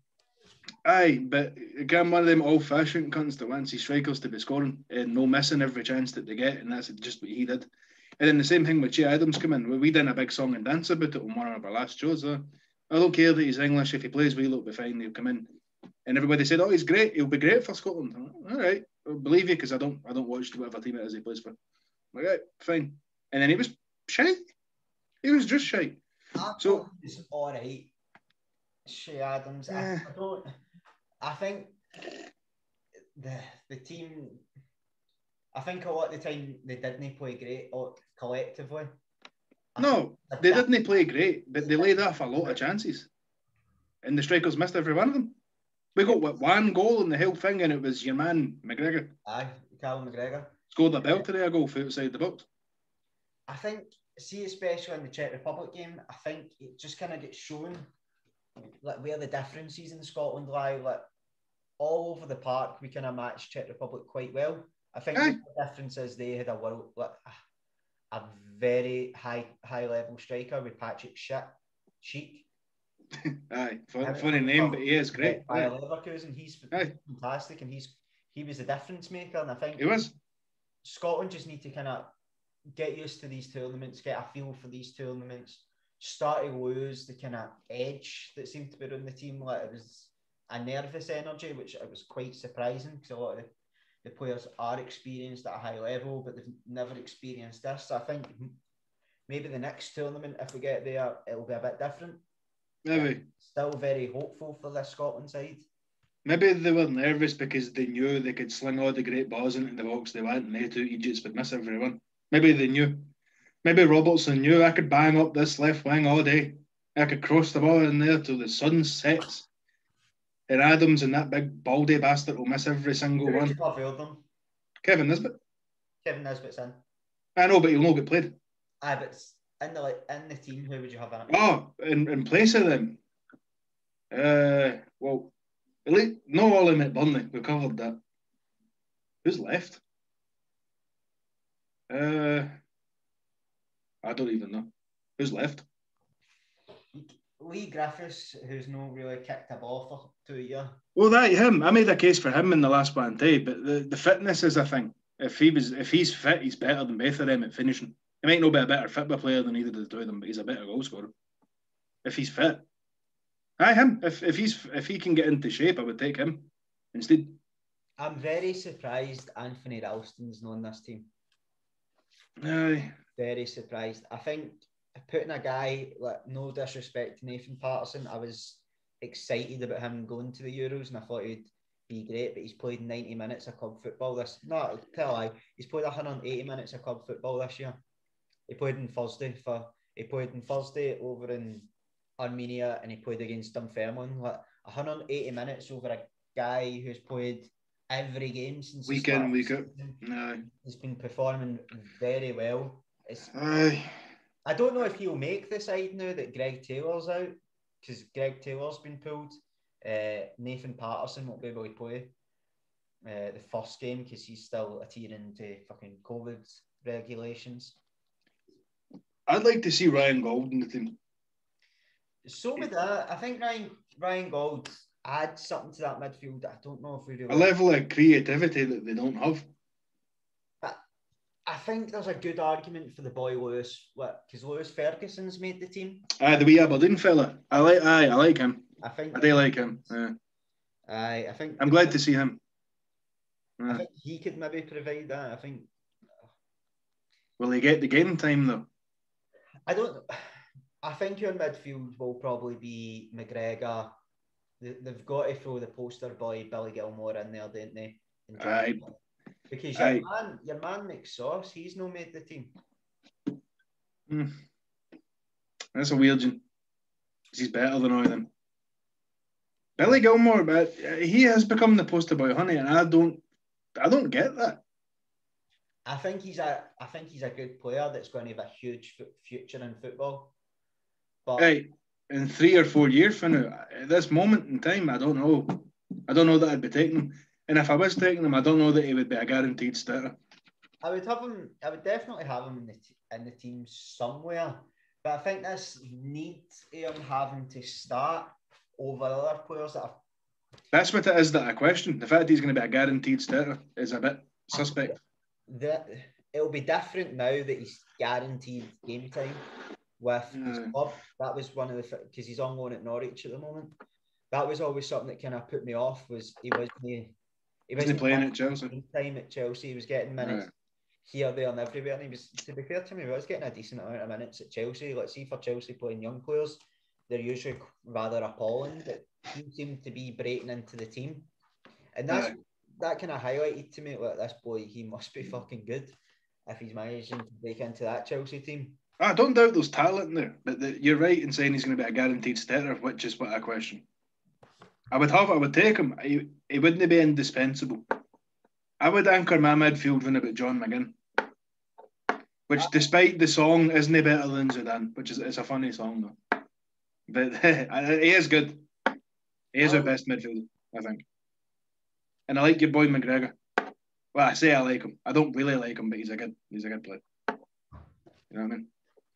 Speaker 1: Aye, but again, one of them old-fashioned cunts that wants his strikers to be scoring and no missing every chance that they get, and that's just what he did. And then the same thing with Che Adams come in. We did a big song and dance about it on one of our last shows. I don't care that he's English. If he plays well, it'll be fine. He'll come in. And everybody said, oh, he's great. He'll be great for Scotland. Like, all right, I'll believe you, because I don't watch whatever team it is he plays for. I'm like, right, fine. And then he was shy. He was just shy. So
Speaker 2: it's all right. Che Adams. I think the team. I think a lot of the time they didn't play great collectively.
Speaker 1: No, they didn't play great, but they laid off a lot of chances. And the strikers missed every one of them. We got one goal in the whole thing, and it was your man, McGregor.
Speaker 2: Aye, Callum McGregor.
Speaker 1: Scored a belter there, a goal from outside the box.
Speaker 2: I think, especially in the Czech Republic game, I think it just kind of gets shown like where the differences in Scotland lie. Like all over the park, we kind of matched Czech Republic quite well. I think the difference is they had a very high level striker with Patrick Schick.
Speaker 1: Aye, funny name, but he is great.
Speaker 2: Bayer Leverkusen, he's fantastic, and he was the difference maker. And I think
Speaker 1: he was.
Speaker 2: Scotland just need to kind of get used to these tournaments, get a feel for these tournaments, start to lose the kind of edge that seemed to be on the team. Like it was a nervous energy, which it was quite surprising because a lot of the players are experienced at a high level, but they've never experienced this. So I think maybe the next tournament, if we get there, it'll be a bit different.
Speaker 1: Maybe.
Speaker 2: Still very hopeful for this Scotland side.
Speaker 1: Maybe they were nervous because they knew they could sling all the great balls into the box they want, and they two Egypts would miss everyone. Maybe they knew. Maybe Robertson knew I could bang up this left wing all day. I could cross the ball in there till the sun sets. And Adams and that big baldy bastard will miss every single
Speaker 2: Who would
Speaker 1: one.
Speaker 2: you have held them?
Speaker 1: Kevin Nisbet.
Speaker 2: Kevin Nisbet's in.
Speaker 1: I know, but he'll not get played.
Speaker 2: Aye, but in the team, who would you have in it?
Speaker 1: Oh, in place of them. Well, no Ollie McBurney. We covered that. Who's left? I don't even know. Who's left?
Speaker 2: Lee Griffiths, who's not really kicked a ball for 2 years.
Speaker 1: Well, that him. I made a case for him in the last one day, but the fitness is a thing. If he's fit, he's better than both of them at finishing. He might not be a better football player than either of the two of them, but he's a better goal scorer. If he's fit. Aye, him. If he can get into shape, I would take him instead.
Speaker 2: I'm very surprised Anthony Ralston's not on this team.
Speaker 1: Aye.
Speaker 2: Very surprised. I think putting a guy, like, no disrespect to Nathan Patterson, I was excited about him going to the Euros and I thought he'd be great, but he's played 90 minutes of club football he's played 180 minutes of club football this year. He played on Thursday over in Armenia and he played against Dunfermline. Like 180 minutes over a guy who's played every game since
Speaker 1: week in, week out.
Speaker 2: He's been performing very well.
Speaker 1: Aye.
Speaker 2: I don't know if he'll make the side now that Greg Taylor's out, because Greg Taylor's been pulled. Nathan Patterson won't be able to play the first game because he's still adhering to fucking COVID regulations.
Speaker 1: I'd like to see Ryan Gold in the team.
Speaker 2: So with that, I think Ryan Gold adds something to that midfield. I don't know if we really...
Speaker 1: A level of creativity that they don't have.
Speaker 2: I think there's a good argument for the boy Lewis, because Lewis Ferguson's made the team.
Speaker 1: The wee Aberdeen fella. I like him. I do like him. Yeah.
Speaker 2: I think
Speaker 1: I'm glad to see him.
Speaker 2: I think he could maybe provide that. I think.
Speaker 1: Will he get the game time though?
Speaker 2: I think your midfield will probably be McGregor. They've got to throw the poster boy Billy Gilmore in there, don't they? Because your man McSauce, he's not made the team.
Speaker 1: That's a weird one. He's better than all of them. Billy Gilmore, but he has become the poster boy, honey, and I don't get that.
Speaker 2: I think he's a good player that's going to have a huge future in football. But
Speaker 1: hey, in 3 or 4 years from now, at this moment in time, I don't know that I'd be taking him. And if I was taking him, I don't know that he would be a guaranteed starter.
Speaker 2: I would definitely have him in the team somewhere. But I think this needs him having to start over other players that have...
Speaker 1: That's what it is that I question. The fact that he's going to be a guaranteed starter is a bit suspect.
Speaker 2: It'll be different now that he's guaranteed game time with his club. That was one of the... Because he's on loan at Norwich at the moment. That was always something that kind of put me off, was he wasn't
Speaker 1: playing at Chelsea.
Speaker 2: Time at Chelsea, he was getting minutes here, there, and everywhere. And he was, to be fair to me, he was getting a decent amount of minutes at Chelsea. Let's see, for Chelsea playing young players, they're usually rather appalling. But he seemed to be breaking into the team, and that kind of highlighted to me, like, this boy, he must be fucking good if he's managing to break into that Chelsea team.
Speaker 1: I don't doubt there's talent there, but you're right in saying he's going to be a guaranteed starter, which is what I question. I would take him. He wouldn't be indispensable. I would anchor my midfield in about John McGinn, which, despite the song, isn't better than Zidane, which is, it's a funny song though. But he is good. He is our best midfielder, I think. And I like your boy McGregor. Well, I say I like him. I don't really like him, but he's a good player. You know what I mean?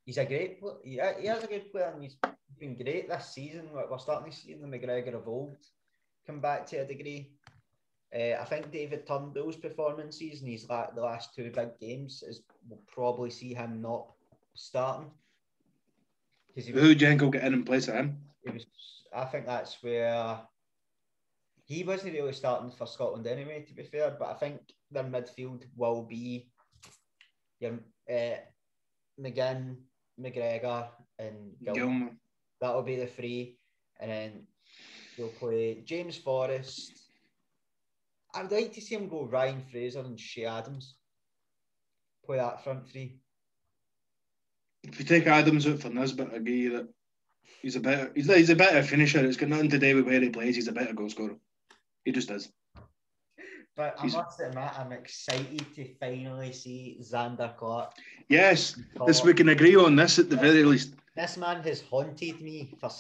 Speaker 2: He's a great player. He is a good player, and he's been great this season. We're starting to see the McGregor of old come back to a degree. I think David Turnbull's performances in the last 2 big games will probably see him not starting.
Speaker 1: Who do you think will get in place of him?
Speaker 2: I think that's where he wasn't really starting for Scotland anyway, to be fair. But I think their midfield will be your McGinn, McGregor, and Gilmore. That'll be the 3, and then they'll play James Forrest. I'd like to see him go Ryan Fraser and Shea Adams. Play that front 3.
Speaker 1: If you take Adams out for Nisbet, I agree that he's a better finisher. It's got nothing to do with where he plays. He's a better goal scorer. He just is.
Speaker 2: But I must admit, I'm excited to finally see Xander Clark.
Speaker 1: Yes, we can agree on this at the very least.
Speaker 2: This man has haunted me for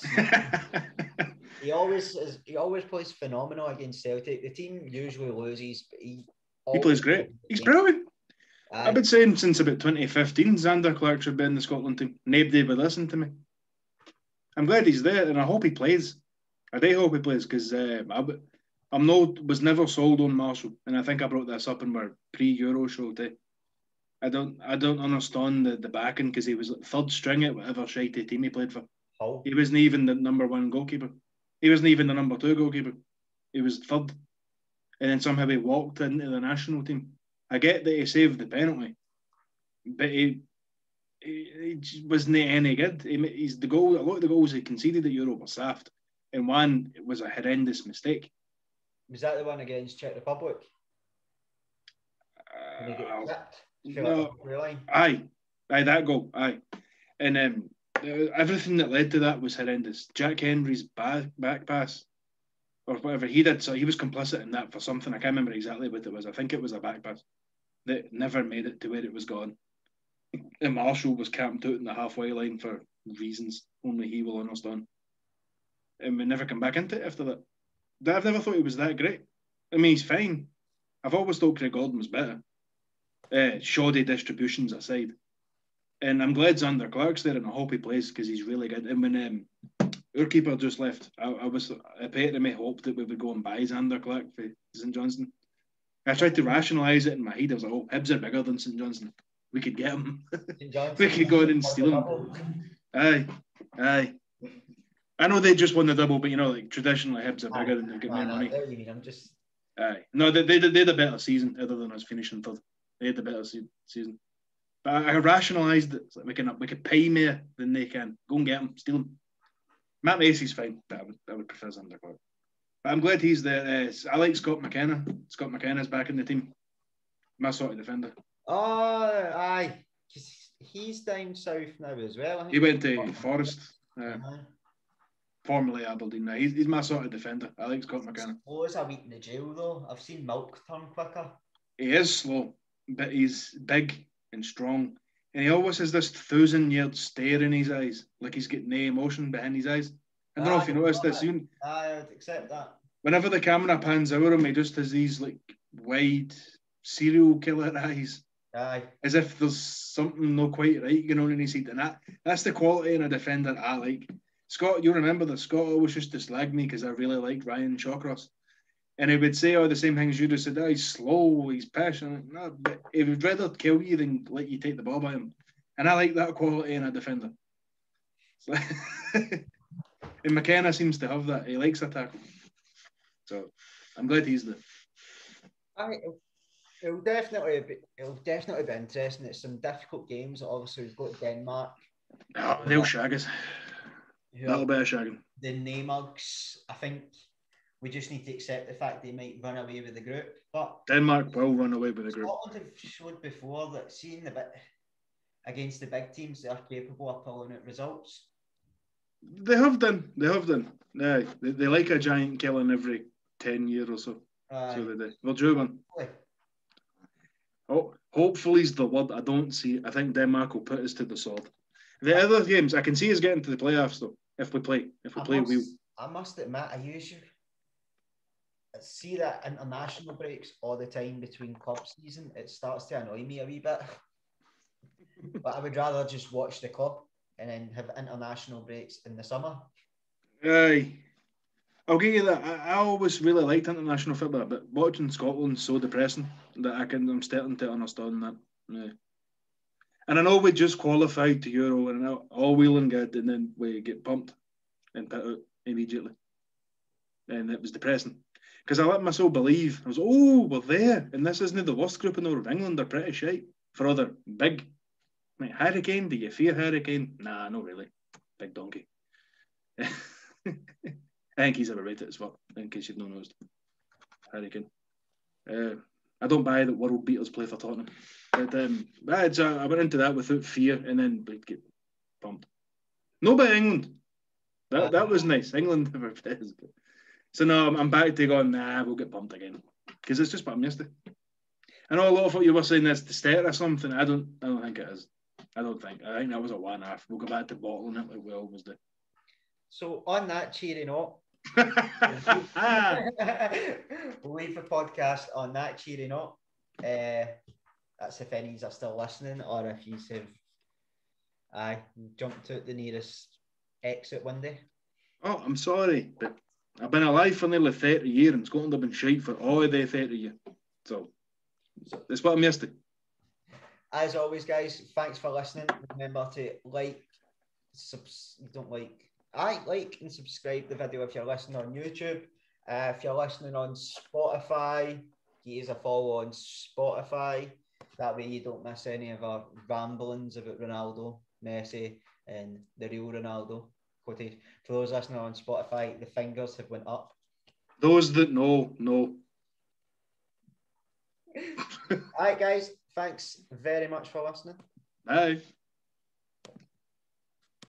Speaker 2: He always plays phenomenal against Celtic. The team usually loses, but he
Speaker 1: plays great. He's brilliant. I've been saying since about 2015, Xander Clark should be in the Scotland team. Nobody would listen to me. I'm glad he's there, and I hope he plays. I do hope he plays because was never sold on Marshall, and I think I brought this up in our pre-Euro show too. I don't understand the backing because he was like third string at whatever shitey team he played for.
Speaker 2: Oh.
Speaker 1: He wasn't even the number one goalkeeper. He wasn't even the number two goalkeeper. He was third, and then somehow he walked into the national team. I get that he saved the penalty, but he wasn't any good. He's the goal. A lot of the goals he conceded at Euro were soft, and one was a horrendous mistake.
Speaker 2: Was that the one against Czech Republic?
Speaker 1: No, aye, that goal, aye, and everything that led to that was horrendous. Jack Henry's back pass, or whatever he did, so he was complicit in that for something. I can't remember exactly what it was. I think it was a back pass that never made it to where it was gone. And Marshall was camped out in the halfway line for reasons only he will understand. And we never come back into it after that. I've never thought he was that great. I mean, he's fine. I've always thought Craig Gordon was better. Shoddy distributions aside. And I'm glad Xander Clark's there, and I hope he plays because he's really good. And when our keeper just left, I part of me hoped that we would go and buy Xander Clark for St Johnstone. I tried to rationalise it in my head. I was like, oh, Hibs are bigger than St Johnstone. We could get him. We could go in and steal him. Aye. I know they just won the double, but like traditionally Hibs are bigger and they've got more money.
Speaker 2: I'm just.
Speaker 1: Aye. No, they had a better season other than us finishing third. They had the better season. But I rationalised it. It's like we could pay more than they can. Go and get him, steal him. Matt Macy's fine, but I would prefer Xander Clark. But I'm glad he's there. I like Scott McKenna. Scott McKenna's back in the team. My sort of defender.
Speaker 2: Oh, aye. He's down south now as well. I think
Speaker 1: he went to Forest. Formerly Aberdeen. Now he's my sort of defender. I like Scott McKenna.
Speaker 2: Slow as a week in the jail though. I've seen Milk turn quicker.
Speaker 1: He is slow, but he's big and strong. And he always has this 1,000-year stare in his eyes, like he's got no emotion behind his eyes. I don't know if you noticed this.
Speaker 2: I would accept that.
Speaker 1: Whenever the camera pans over him, he just has these like wide serial killer eyes.
Speaker 2: Aye.
Speaker 1: As if there's something not quite right going on in his head. And that's the quality in a defender I like. Scott, you remember that Scott always used to slag me because I really liked Ryan Shawcross. And he would say all the same things you just said. Oh, he's slow, he's passionate. No, but he would rather kill you than let you take the ball by him. And I like that quality in a defender. So and McKenna seems to have that. He likes a tackle. So I'm glad he's there.
Speaker 2: It'll definitely be interesting. It's some difficult games. Obviously, we've got Denmark.
Speaker 1: Oh, they'll shag us. That'll be a shagging.
Speaker 2: The Neymugs, I think we just need to accept the fact they might run away with the group. But
Speaker 1: Denmark will run away with the group.
Speaker 2: Scotland have showed before that seeing the bit against the big teams, they are capable of pulling out results.
Speaker 1: They have done. Yeah, they like a giant killing every 10 years or so. So they do. They'll do one. Oh, hopefully is the word. I don't see it. I think Denmark will put us to the sword. The other games, I can see us getting to the playoffs though. If we play,
Speaker 2: I must admit, I usually see that international breaks all the time between club season. It starts to annoy me a wee bit. But I would rather just watch the club and then have international breaks in the summer.
Speaker 1: Aye. I'll give you that. I always really liked international football, but watching Scotland's so depressing that I'm starting to understand that. Yeah. And I know we just qualified to Euro and all well and good, and then we get pumped and put out immediately. And it was depressing. Because I let myself believe, I was, we're there, and this isn't the worst group in the world. England are pretty shite for other big. Like, Harry Kane, do you fear Harry Kane? Nah, not really. Big donkey. I think he's overrated as well, in case you've not noticed. Harry Kane. I don't buy that world beaters play for Tottenham. But I went into that without fear, and then we get pumped. No, but England. That was nice. England never plays. So no, I'm back to going, nah, we'll get pumped again. Because it's just what I'm used to. I know a lot of what you were saying is to start or something. I don't think it is. I think that was a 1-1. We'll go back to bottling it like we always do.
Speaker 2: So on that cheery note, we'll leave the podcast on that cheery note. That's if any are still listening, or if you have jumped out the nearest exit one day.
Speaker 1: Oh, I'm sorry, but I've been alive for nearly 30 years and Scotland have been shite for all of the 30 years. So that's what I'm used to.
Speaker 2: As always, guys, thanks for listening. Remember to like and subscribe the video if you're listening on YouTube. If you're listening on Spotify, give us a follow on Spotify. That way you don't miss any of our ramblings about Ronaldo, Messi, and the real Ronaldo. For those listening on Spotify, the fingers have went up.
Speaker 1: Those that know.
Speaker 2: All right, guys. Thanks very much for listening.
Speaker 1: Bye.